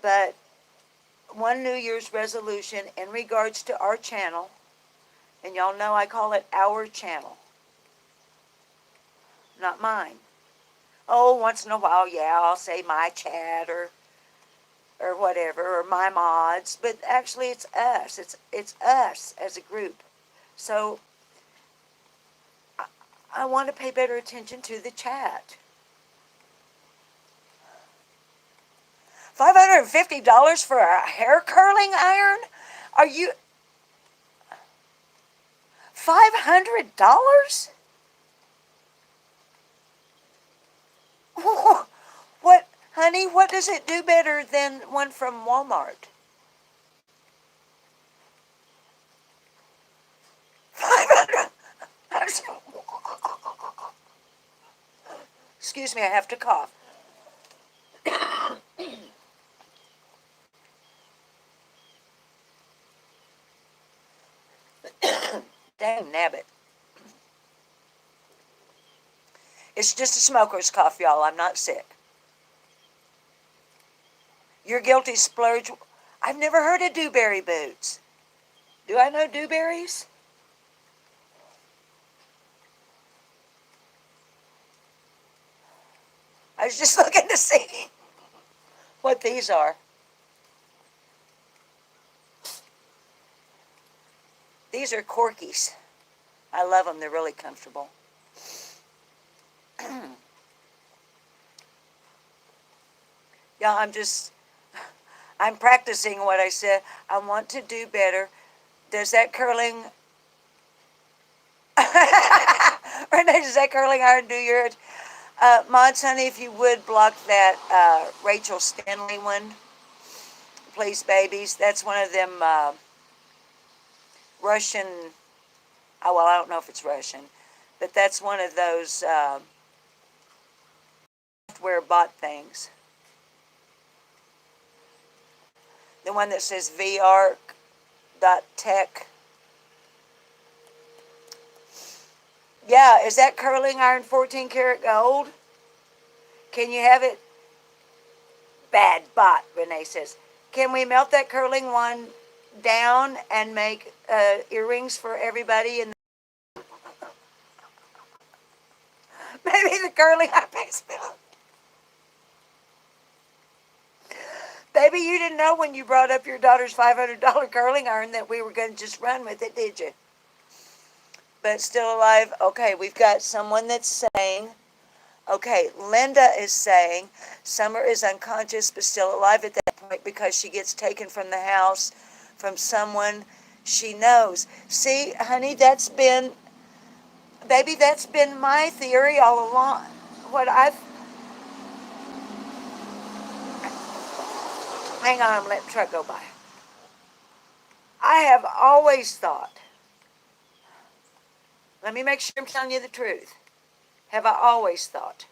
But one New Year's resolution in regards to our channel, and y'all know I call it our channel, not mine. Oh, once in a while, yeah, I'll say my chat or whatever, or my mods, but actually it's us. It's us as a group. So I want to pay better attention to the chat. $550 for a hair curling iron? Are you... $500? What, honey, what does it do better than one from Walmart? 500. Excuse me, I have to cough. Dang nabbit. It's just a smoker's cough, y'all. I'm not sick. Your guilty splurge. I've never heard of dewberry boots. Do I know dewberries? I was just looking to see what these are. These are Corkies. I love them. They're really comfortable. Yeah, I'm practicing what I said. I want to do better. Does that curling, Renee, does that curling iron do your, Mods, honey, if you would block that Rachel Stanley one, please, babies. That's one of them Russian, oh, well, I don't know if it's Russian, but that's one of those software bot things. The one that says VR.tech. Yeah, is that curling iron 14 karat gold? Can you have it? Bad bot, Renee says. Can we melt that curling one down and make earrings for everybody? And maybe the curling iron pays bill. Baby, you didn't know when you brought up your daughter's $500 curling iron that we were going to just run with it, did you? But still alive. Okay, we've got someone that's saying, okay, Linda is saying Summer is unconscious but still alive at that point because she gets taken from the house from someone she knows. See, honey, that's been my theory all along. Hang on, I'm letting the truck go by. I have always thought, let me make sure I'm telling you the truth. Have I always thought?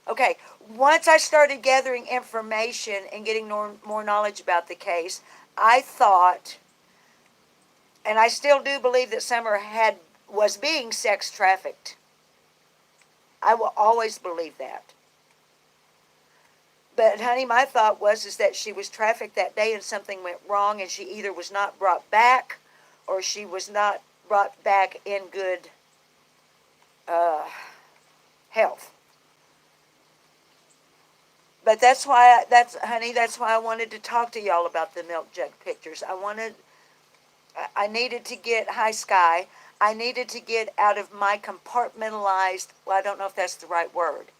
Okay, once I started gathering information and getting more knowledge about the case, I thought, and I still do believe that Summer was being sex trafficked. I will always believe that. But honey, my thought was that she was trafficked that day and something went wrong and she either was not brought back or she was not brought back in good health. But that's why I wanted to talk to y'all about the milk jug pictures. I needed to get high sky. I needed to get out of my compartmentalized, well, I don't know if that's the right word.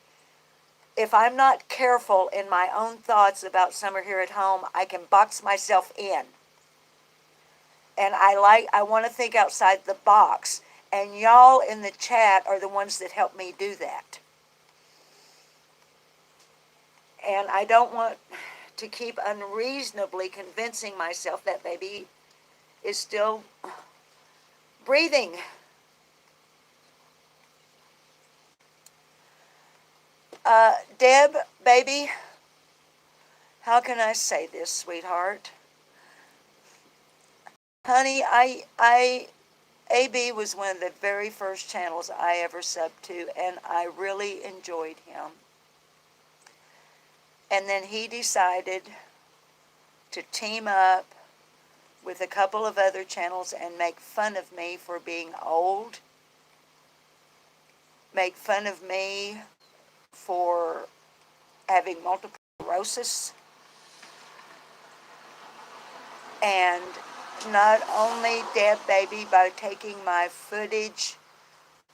If I'm not careful in my own thoughts about Summer here at home, I can box myself in. And I want to think outside the box. And y'all in the chat are the ones that help me do that. And I don't want to keep unreasonably convincing myself that baby is still breathing. Deb, baby, how can I say this, sweetheart? Honey, AB was one of the very first channels I ever subbed to, and I really enjoyed him. And then he decided to team up with a couple of other channels and make fun of me for being old, make fun of me for having multiple sclerosis, and not only Deb, baby, by taking my footage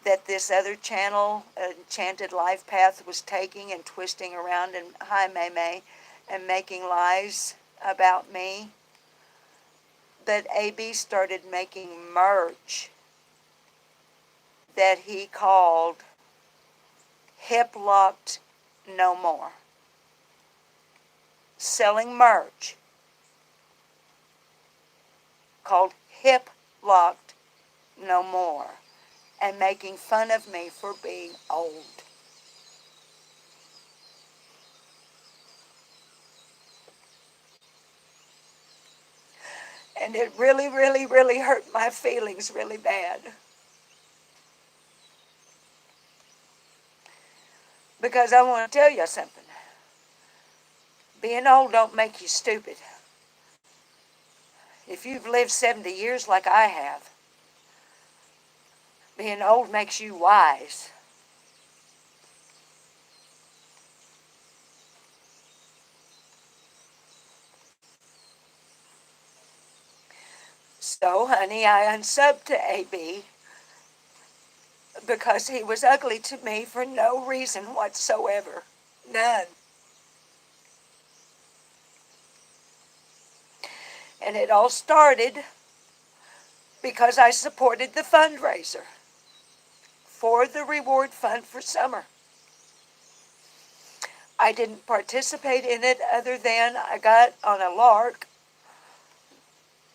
that this other channel, Enchanted Life Path, was taking and twisting around, and hi, May May, and making lies about me. But AB started making merch that he called Hip Locked No More. Selling merch called Hip Locked No More, and making fun of me for being old. And it really, really, really hurt my feelings really bad. Because I want to tell you something. Being old don't make you stupid. If you've lived 70 years like I have, being old makes you wise. So, honey, I unsubbed to AB because he was ugly to me for no reason whatsoever. None. And it all started because I supported the fundraiser for the reward fund for summer. I didn't participate in it other than I got on a lark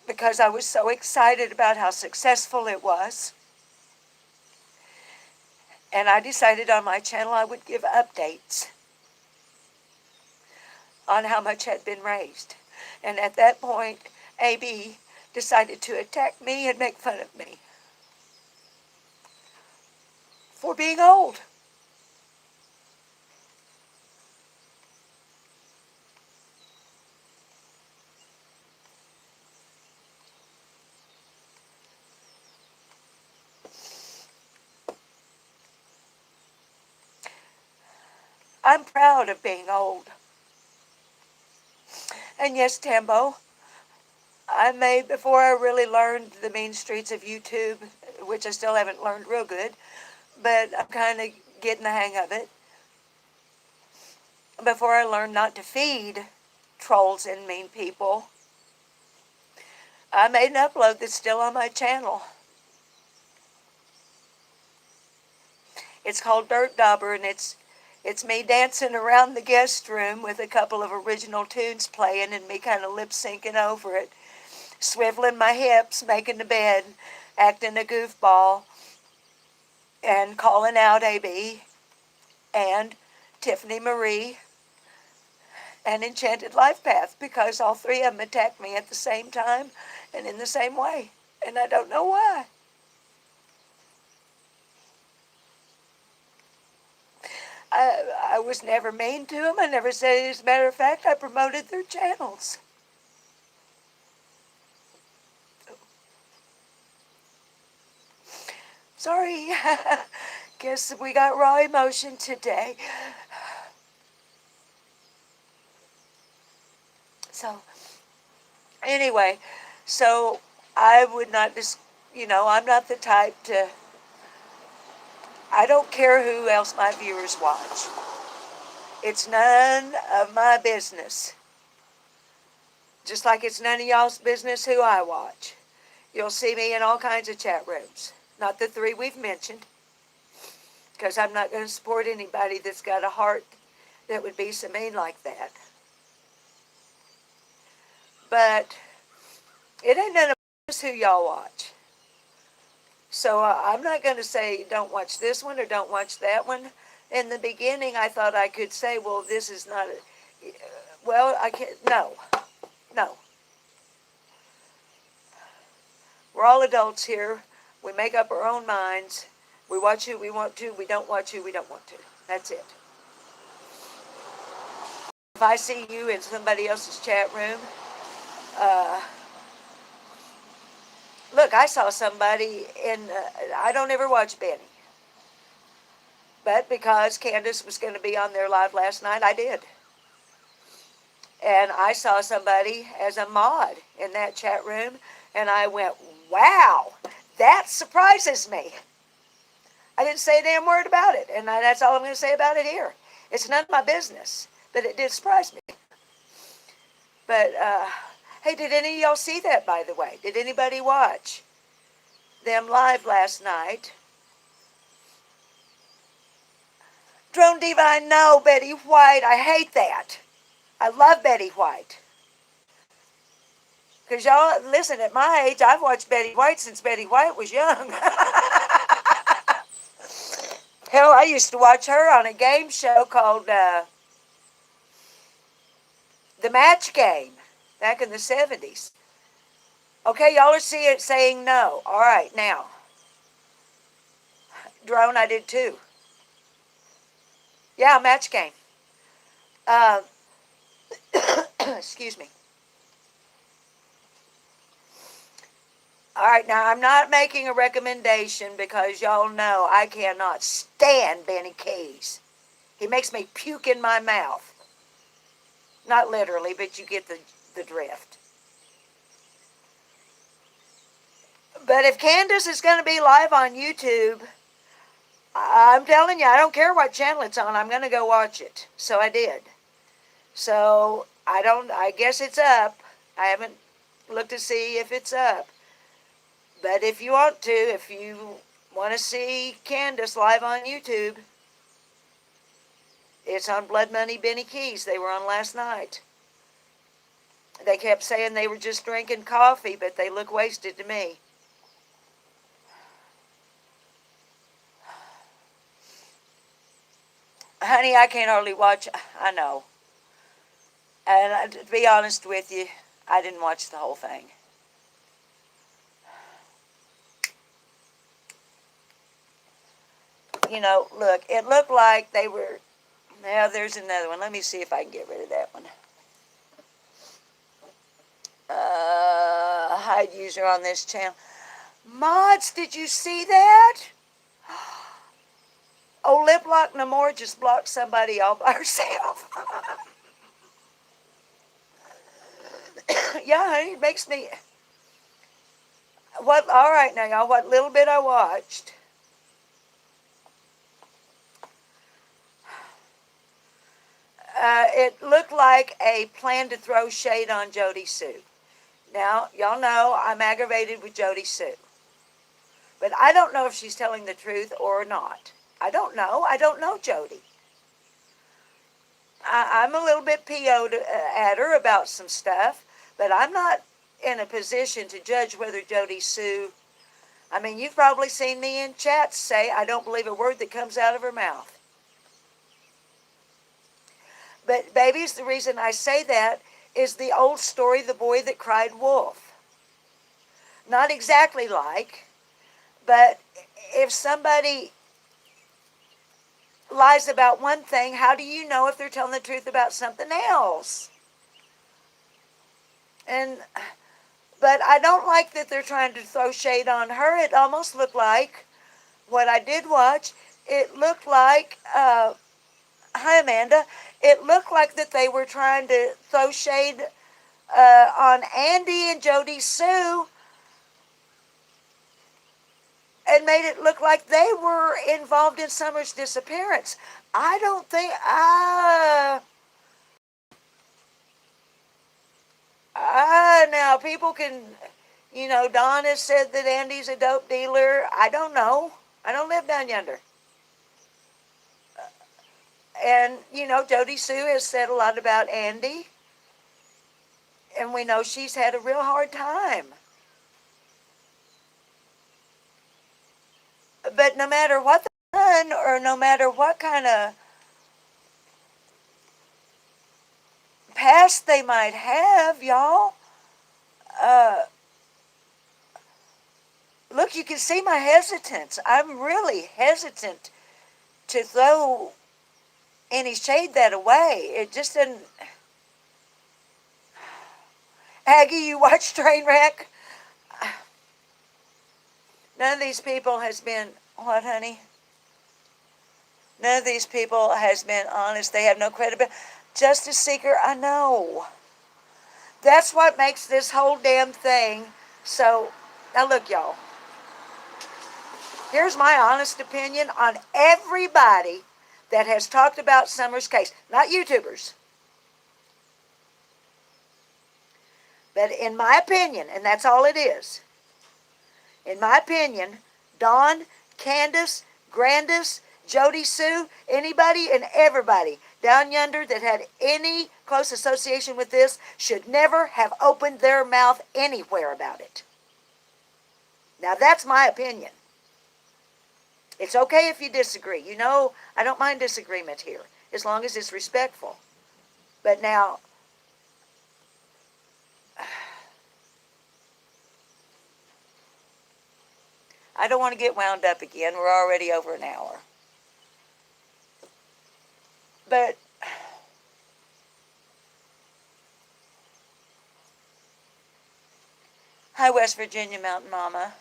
because I was so excited about how successful it was. And I decided on my channel I would give updates on how much had been raised. And at that point, AB decided to attack me and make fun of me for being old. I'm proud of being old. And yes, Tambo, I made, before I really learned the mean streets of YouTube, which I still haven't learned real good, but I'm kind of getting the hang of it. Before I learned not to feed trolls and mean people, I made an upload that's still on my channel. It's called Dirt Dauber, and it's me dancing around the guest room with a couple of original tunes playing and me kind of lip syncing over it, swiveling my hips, making the bed, acting a goofball, and calling out AB and Tiffany Marie and Enchanted Life Path, because all three of them attacked me at the same time and in the same way, and I don't know why. I was never mean to them. I never said it. As a matter of fact, I promoted their channels. Sorry. Guess we got raw emotion today. So, anyway, so I would not just, I'm not the type to, I don't care who else my viewers watch. It's none of my business. Just like it's none of y'all's business who I watch. You'll see me in all kinds of chat rooms. Not the three we've mentioned, because I'm not going to support anybody that's got a heart that would be so mean like that. But it ain't none of us who y'all watch. So I'm not going to say don't watch this one or don't watch that one. In the beginning, I thought I could say, well, this is not a... Well, I can't... No. We're all adults here. We make up our own minds. We watch who we want to. We don't watch who we don't want to. That's it. If I see you in somebody else's chat room, look, I saw somebody in, I don't ever watch Benny. But because Candace was going to be on there live last night, I did. And I saw somebody as a mod in that chat room, and I went, wow, that surprises me. I didn't say a damn word about it, and that's all I'm going to say about it here. It's none of my business, but it did surprise me. But Hey, did any of y'all see that, by the way? Did anybody watch them live last night? Drone Divine, no, Betty White. I hate that. I love Betty White. Because y'all, listen, at my age, I've watched Betty White since Betty White was young. Hell, I used to watch her on a game show called The Match Game back in the 70s. Okay, y'all are saying no. All right, now. Drone, I did too. Yeah, Match Game. Uh, excuse me. All right, now I'm not making a recommendation because y'all know I cannot stand Benny Keys. He makes me puke in my mouth. Not literally, but you get the drift. But if Candace is going to be live on YouTube, I'm telling you, I don't care what channel it's on, I'm going to go watch it. So I did. So I guess it's up. I haven't looked to see if it's up. But if you want to, if you want to see Candace live on YouTube, it's on Blood Money Benny Keys. They were on last night. They kept saying they were just drinking coffee, but they look wasted to me. Honey, I can't hardly watch. I know. And to be honest with you, I didn't watch the whole thing. You know, look, it looked like they were... Now, there's another one. Let me see if I can get rid of that one. Hide user on this channel. Mods, did you see that? Oh, Lip Lock No More just blocked somebody all by herself. Yeah, honey, it makes me... All right now, y'all, what little bit I watched... it looked like a plan to throw shade on Jody Sue. Now, y'all know I'm aggravated with Jody Sue. But I don't know if she's telling the truth or not. I don't know. I don't know Jody. I'm a little bit PO'd at her about some stuff, but I'm not in a position to judge whether Jody Sue... I mean, you've probably seen me in chats say I don't believe a word that comes out of her mouth. But, babies, the reason I say that is the old story, The Boy That Cried Wolf. Not exactly like, but if somebody lies about one thing, how do you know if they're telling the truth about something else? But I don't like that they're trying to throw shade on her. It almost looked like, what I did watch, it looked like, hi Amanda, it looked like that they were trying to throw shade on Andy and Jody Sue and made it look like they were involved in Summer's disappearance. I don't think, now people can, you know, Dawn has said that Andy's a dope dealer. I don't know. I don't live down yonder. And, you know, Jody Sue has said a lot about Andy. And we know she's had a real hard time. But no matter what they've done, or no matter what kind of past they might have, y'all, look, you can see my hesitance. I'm really hesitant to throw any shade that away. It just doesn't... Aggie, you watch Trainwreck? None of these people has been... What, honey? None of these people has been honest. They have no credibility. Justice Seeker, I know. That's what makes this whole damn thing so... Now look, y'all. Here's my honest opinion on everybody that has talked about Summer's case. Not YouTubers. But in my opinion, and that's all it is, in my opinion, Dawn, Candace, Grandis, Jody Sue, anybody and everybody down yonder that had any close association with this should never have opened their mouth anywhere about it. Now that's my opinion. It's okay if you disagree. You know, I don't mind disagreement here, as long as it's respectful. But now, I don't want to get wound up again. We're already over an hour. But hi, West Virginia Mountain Mama.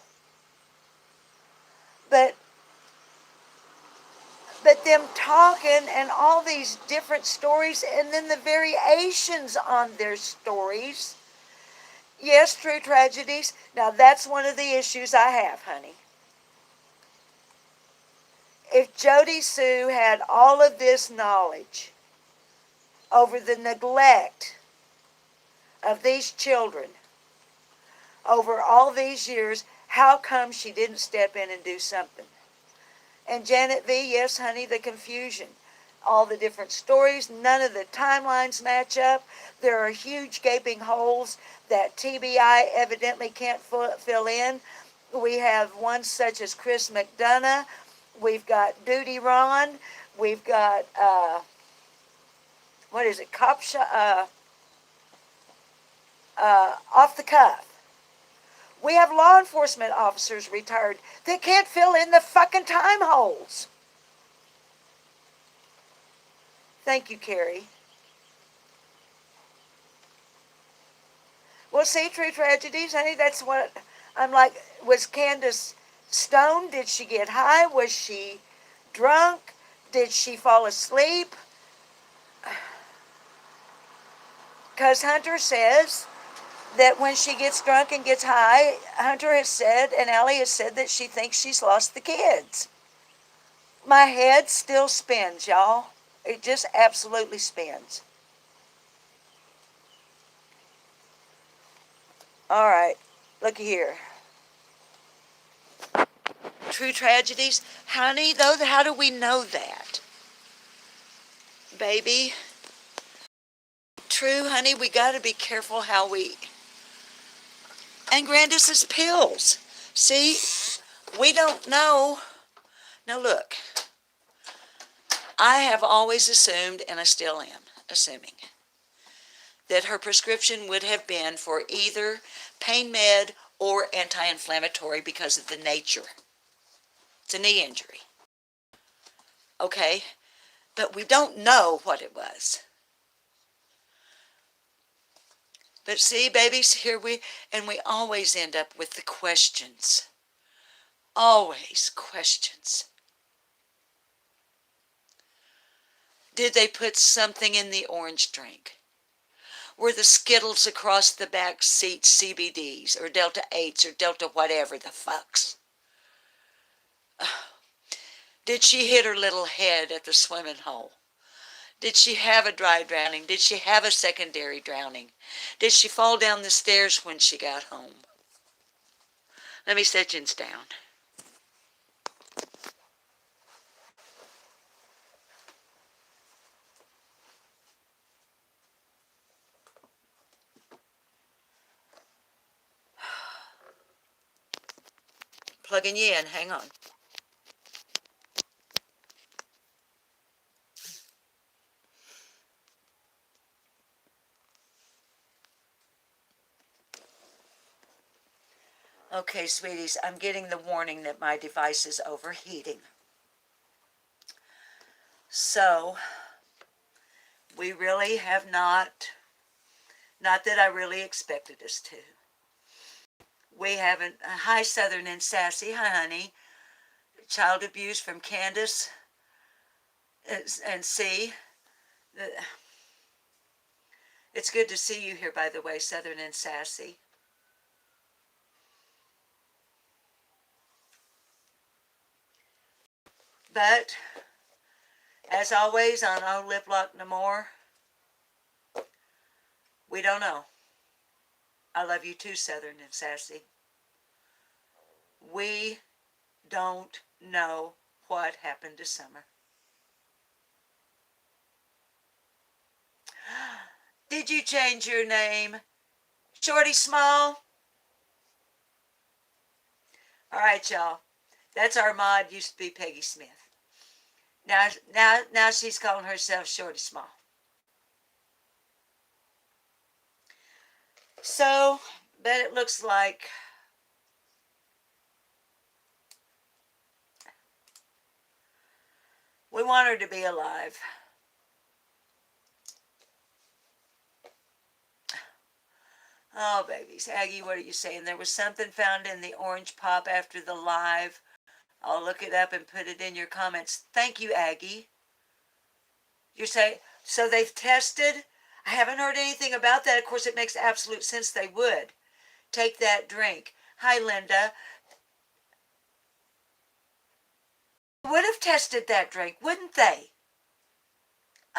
But them talking and all these different stories and then the variations on their stories. Yes, true tragedies. Now that's one of the issues I have, honey. If Jody Sue had all of this knowledge over the neglect of these children over all these years, how come she didn't step in and do something? And Janet V., yes, honey, the confusion. All the different stories, none of the timelines match up. There are huge gaping holes that TBI evidently can't fill in. We have ones such as Chris McDonough. We've got Duty Ron. We've got, what is it, off the cuff. We have law enforcement officers retired that can't fill in the fucking time holes. Thank you, Carrie. Well, see, true tragedies, honey, that's what I'm like. Was Candace stoned? Did she get high? Was she drunk? Did she fall asleep? Because Hunter says that when she gets drunk and gets high, Hunter has said, and Allie has said, that she thinks she's lost the kids. My head still spins, y'all. It just absolutely spins. All right, look here. True tragedies? Honey, though, how do we know that? Baby. True, honey, we got to be careful how we... And Grandis's pills. See, we don't know. Now look, I have always assumed, and I still am assuming, that her prescription would have been for either pain med or anti-inflammatory because of the nature. It's a knee injury. Okay, but we don't know what it was. But see, babies, we always end up with the questions. Always questions. Did they put something in the orange drink? Were the Skittles across the back seat CBDs or Delta 8s or Delta whatever the fucks? Did she hit her little head at the swimming hole? Did she have a dry drowning? Did she have a secondary drowning? Did she fall down the stairs when she got home? Let me set you down. Plugging you in. Hang on. Okay, sweeties, I'm getting the warning that my device is overheating. So, we really have not that I really expected us to. We haven't, hi Southern and Sassy, hi honey. Child abuse from Candace and C. It's good to see you here, by the way, Southern and Sassy. But, as always on Oh Lip Lock No More, we don't know. I love you too, Southern and Sassy. We don't know what happened to Summer. Did you change your name? Shorty Small? All right, y'all. That's our mod. Used to be Peggy Smith. Now she's calling herself Shorty Small. So, but it looks like we want her to be alive. Oh, babies. Aggie, what are you saying? There was something found in the orange pop after the live. I'll look it up and put it in your comments. Thank you, Aggie. You're saying, so they've tested? I haven't heard anything about that. Of course, it makes absolute sense they would. Take that drink. Hi, Linda. Would have tested that drink, wouldn't they?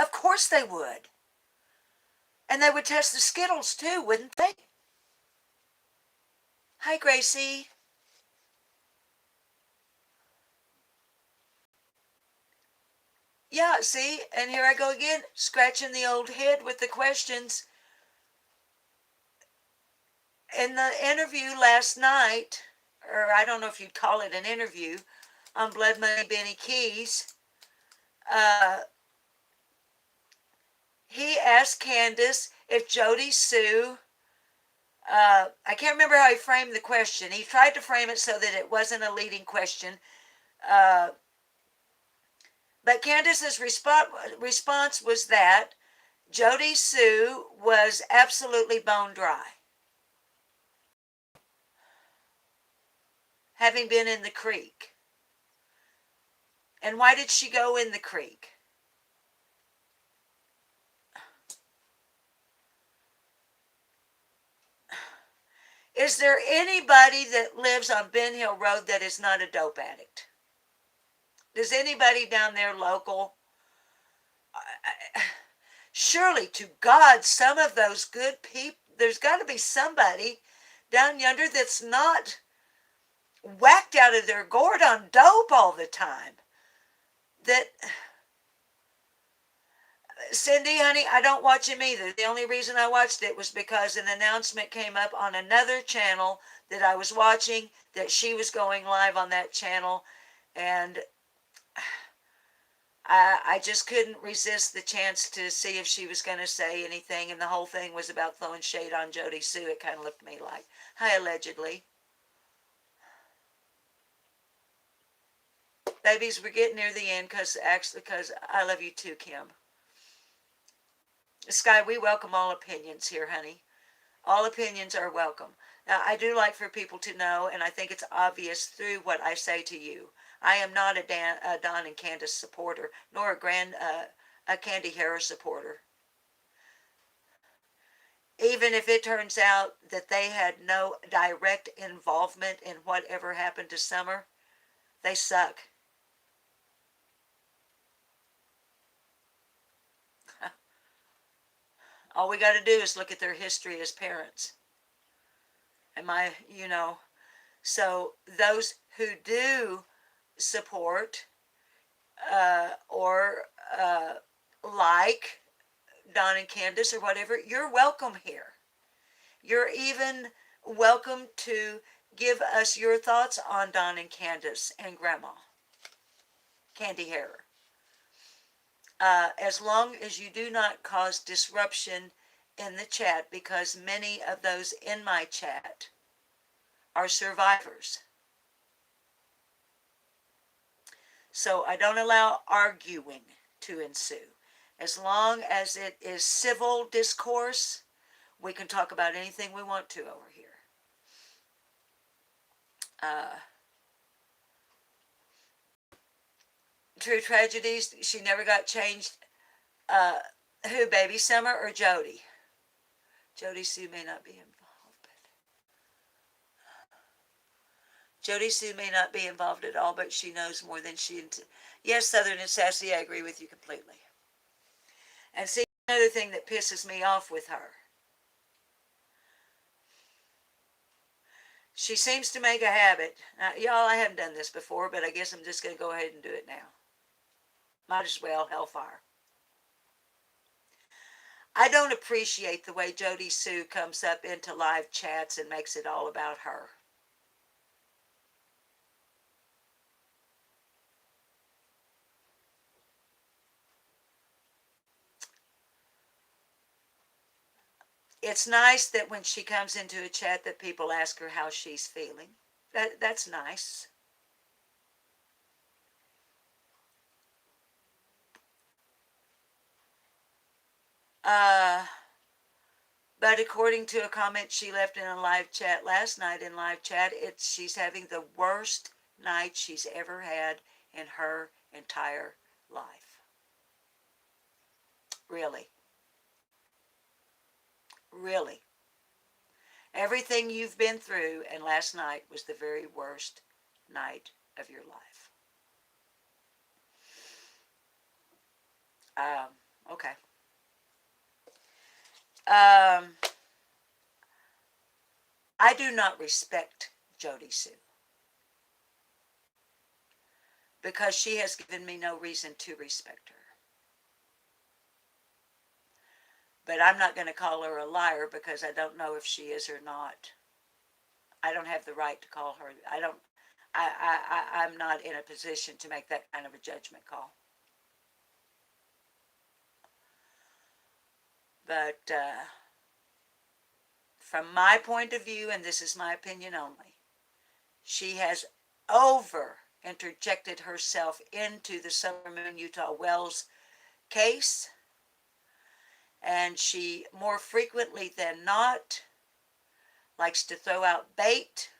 Of course they would. And they would test the Skittles too, wouldn't they? Hi, Gracie. Yeah, see, and here I go again, scratching the old head with the questions. In the interview last night, or I don't know if you'd call it an interview, on Blood Money Benny Keys, he asked Candace if Jody Sue, I can't remember how he framed the question. He tried to frame it so that it wasn't a leading question. But Candace's response was that Jody Sue was absolutely bone dry, having been in the creek. And why did she go in the creek? Is there anybody that lives on Ben Hill Road that is not a dope addict? Does anybody down there local? Surely to God, some of those good people, there's got to be somebody down yonder that's not whacked out of their gourd on dope all the time. That, Cindy, honey, I don't watch him either. The only reason I watched it was because an announcement came up on another channel that I was watching that she was going live on that channel, and I just couldn't resist the chance to see if she was going to say anything, and the whole thing was about throwing shade on Jody Sue. It kind of looked to me like, hi, allegedly. Babies, we're getting near the end because I love you too, Kim. Sky, we welcome all opinions here, honey. All opinions are welcome. Now, I do like for people to know, and I think it's obvious through what I say to you. I am not a Don and Candace supporter, nor a Candy Harris supporter. Even if it turns out that they had no direct involvement in whatever happened to Summer, they suck. All we got to do is look at their history as parents. So those who do support or like Don and Candace or whatever, you're welcome here. You're even welcome to give us your thoughts on Don and Candace and Grandma Candy Hair. As long as you do not cause disruption in the chat, because many of those in my chat are survivors. So I don't allow arguing to ensue. As long as it is civil discourse, we can talk about anything we want to over here. True tragedies, she never got changed. Who, Baby Summer or Jody? Jody Sue may not be involved. Jody Sue may not be involved at all, but she knows more than she... Yes, Southern and Sassy, I agree with you completely. And see, another thing that pisses me off with her. She seems to make a habit. Y'all, I haven't done this before, but I guess I'm just going to go ahead and do it now. Might as well, hellfire. I don't appreciate the way Jody Sue comes up into live chats and makes it all about her. It's nice that when she comes into a chat that people ask her how she's feeling. That's nice. Uh, but according to a comment she left in a live chat last night in live chat, she's having the worst night she's ever had in her entire life. Really. Really. Everything you've been through, and last night was the very worst night of your life. Okay. Um, I do not respect Jody Sue because she has given me no reason to respect her. But I'm not going to call her a liar because I don't know if she is or not. I don't have the right to call her. I'm not in a position to make that kind of a judgment call. But from my point of view, and this is my opinion only, she has over interjected herself into the Summer Moon Utah Wells case, and she more frequently than not likes to throw out bait.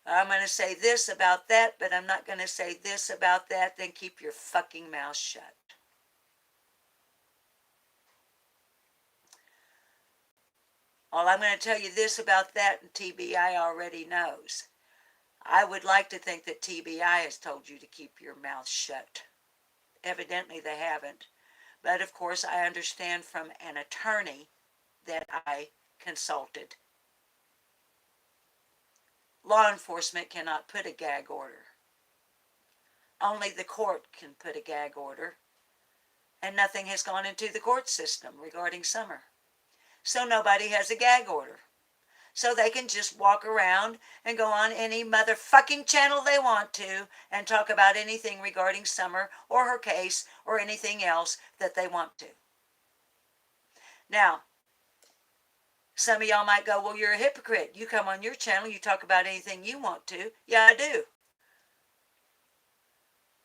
I'm going to say this about that, but I'm not going to say this about that. Then keep your fucking mouth shut. Well, I'm going to tell you this about that, and TBI already knows. I would like to think that TBI has told you to keep your mouth shut. Evidently they haven't. But of course, I understand from an attorney that I consulted. Law enforcement cannot put a gag order. Only the court can put a gag order. And nothing has gone into the court system regarding Summer. So nobody has a gag order. So they can just walk around and go on any motherfucking channel they want to and talk about anything regarding Summer or her case or anything else that they want to. Now, some of y'all might go, well, you're a hypocrite. You come on your channel, you talk about anything you want to. Yeah, I do.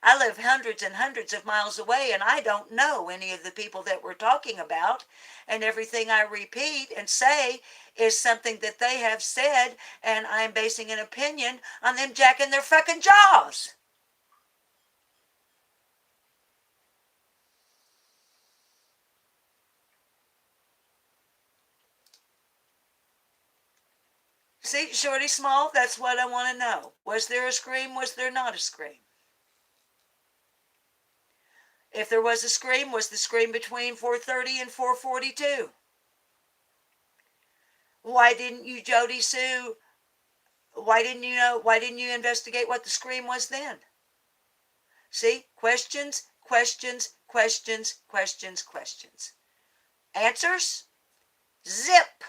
I live hundreds and hundreds of miles away, and I don't know any of the people that we're talking about. And everything I repeat and say is something that they have said, and I'm basing an opinion on them jacking their fucking jaws. See, Shorty Small, that's what I want to know. Was there a scream? Was there not a scream? If there was a scream, was the scream between 4:30 and 4:42? Why didn't you, Jody Sue? Why didn't you know? Why didn't you investigate what the scream was then? See, questions, questions, questions, questions, questions. Answers? Zip.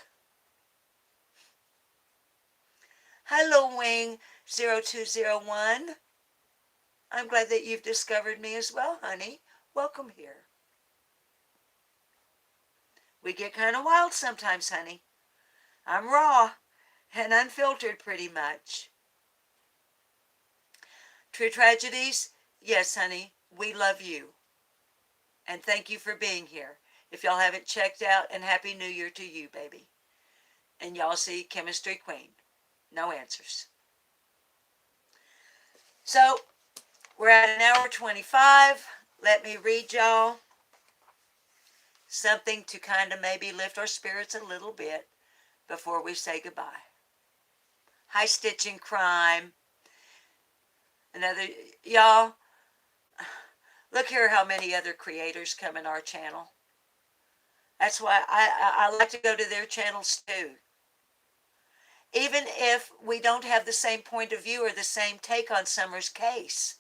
Hello, Wing 0201. I'm glad that you've discovered me as well, honey. Welcome here. We get kind of wild sometimes, honey. I'm raw and unfiltered pretty much. True tragedies? Yes, honey. We love you. And thank you for being here. If y'all haven't checked out, and Happy New Year to you, baby. And y'all see Chemistry Queen. No answers. So, we're at an hour 25. Let me read y'all something to kind of maybe lift our spirits a little bit before we say goodbye. Hi, Stitching Crime. Another, y'all, look here how many other creators come in our channel. That's why I like to go to their channels too. even if we don't have the same point of view or the same take on Summer's case.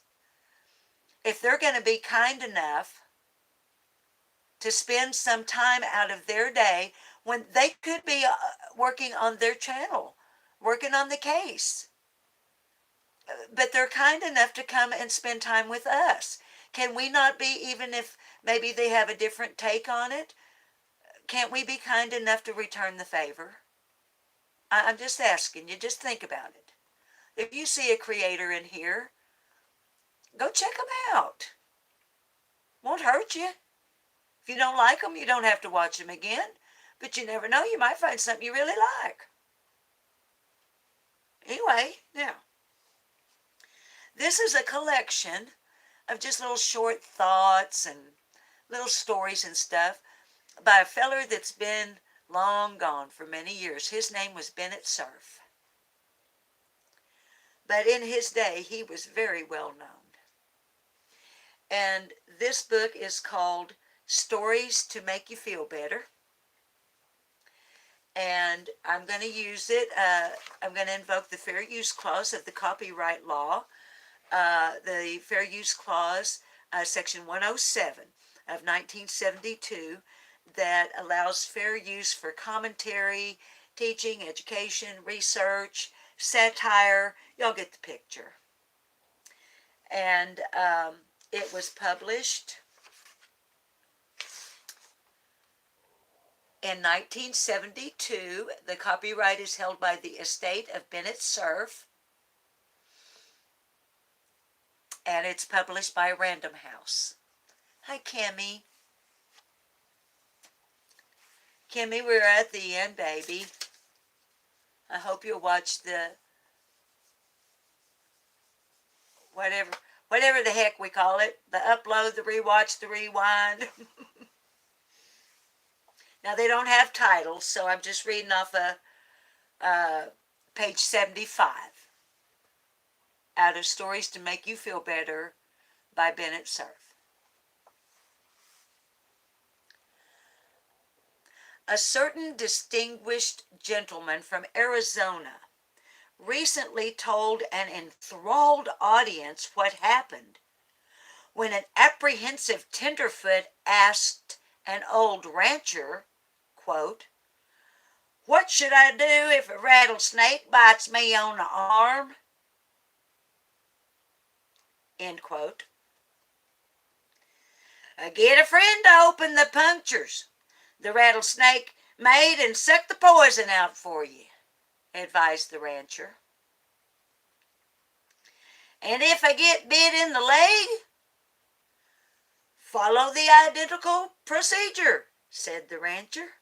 If they're going to be kind enough to spend some time out of their day when they could be working on their channel, working on the case, but they're kind enough to come and spend time with us. Can we not be, even if maybe they have a different take on it, can't we be kind enough to return the favor? I'm just asking you, just think about it. If you see a creator in here, go check them out. Won't hurt you. If you don't like them, you don't have to watch them again. But you never know, you might find something you really like. Anyway, now, this is a collection of just little short thoughts and little stories and stuff by a feller that's been long gone for many years. His name was Bennett Cerf. But in his day, he was very well known. And this book is called Stories to Make You Feel Better. And I'm going to use it. I'm going to invoke the Fair Use Clause of the copyright law. The Fair Use Clause, Section 107 of 1972, that allows fair use for commentary, teaching, education, research, satire. Y'all get the picture. And it was published in 1972. The copyright is held by the estate of Bennett Cerf. And it's published by Random House. Hi, Kimmy. Kimmy, we're at the end, baby. I hope you'll watch the whatever the heck we call it, the upload, the rewatch, the rewind. Now, they don't have titles, so I'm just reading off page 75 out of Stories to Make You Feel Better by Bennett Cerf. A certain distinguished gentleman from Arizona recently told an enthralled audience what happened when an apprehensive tenderfoot asked an old rancher, quote, "What should I do if a rattlesnake bites me on the arm?" End quote. "Get a friend to open the punctures the rattlesnake made and suck the poison out for you," advised the rancher. "And if I get bit in the leg, follow the identical procedure," said the rancher.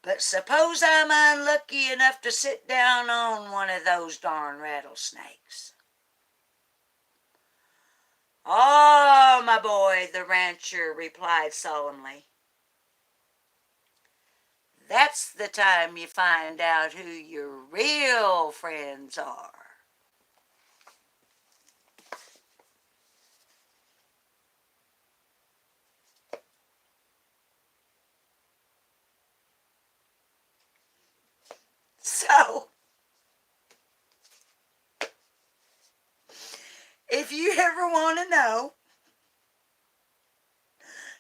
"But suppose I'm unlucky enough to sit down on one of those darn rattlesnakes?" "Oh, my boy," the rancher replied solemnly, "that's the time you find out who your real friends are." So, if you ever want to know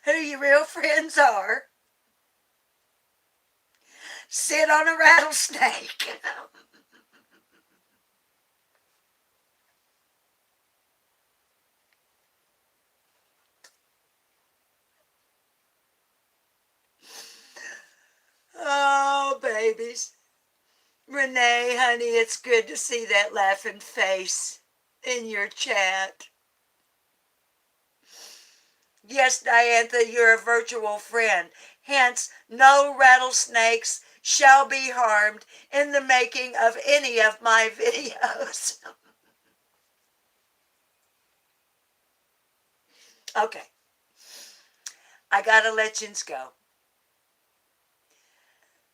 who your real friends are, sit on a rattlesnake. Oh, babies. Renee, honey, it's good to see that laughing face in your chat. Yes, Diantha, you're a virtual friend. Hence, no rattlesnakes shall be harmed in the making of any of my videos. Okay. I gotta let yous go.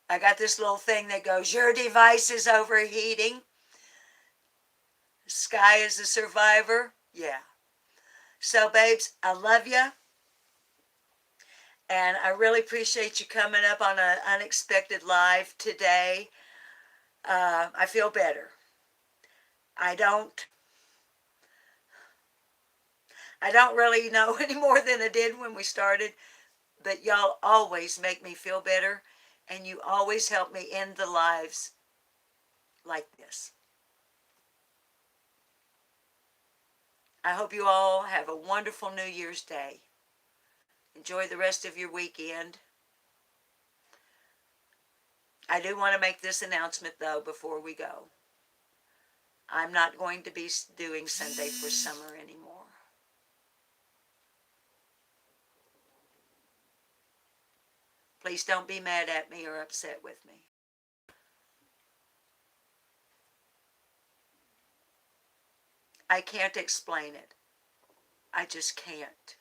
I got this little thing that goes, "Your device is overheating. Sky is a survivor." Yeah. So, babes, I love you. And I really appreciate you coming up on an unexpected live today. I feel better. I don't I don't really know any more than I did when we started, but y'all always make me feel better, and you always help me end the lives like this. I hope you all have a wonderful New Year's Day. Enjoy the rest of your weekend. I do want to make this announcement, though, before we go. I'm not going to be doing Sunday for Summer anymore. Please don't be mad at me or upset with me. I can't explain it. I just can't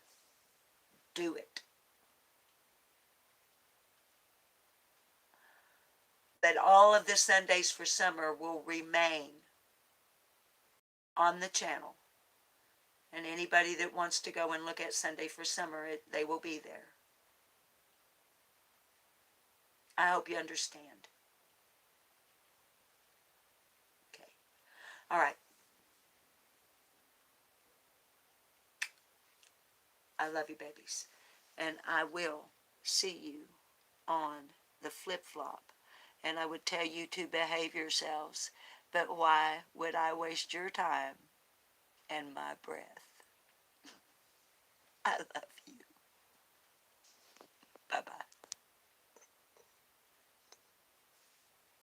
do it. But all of the Sundays for Summer will remain on the channel. And anybody that wants to go and look at Sunday for Summer, they will be there. I hope you understand. Okay. All right. I love you, babies. And I will see you on the flip-flop. And I would tell you to behave yourselves. But why would I waste your time and my breath? I love you.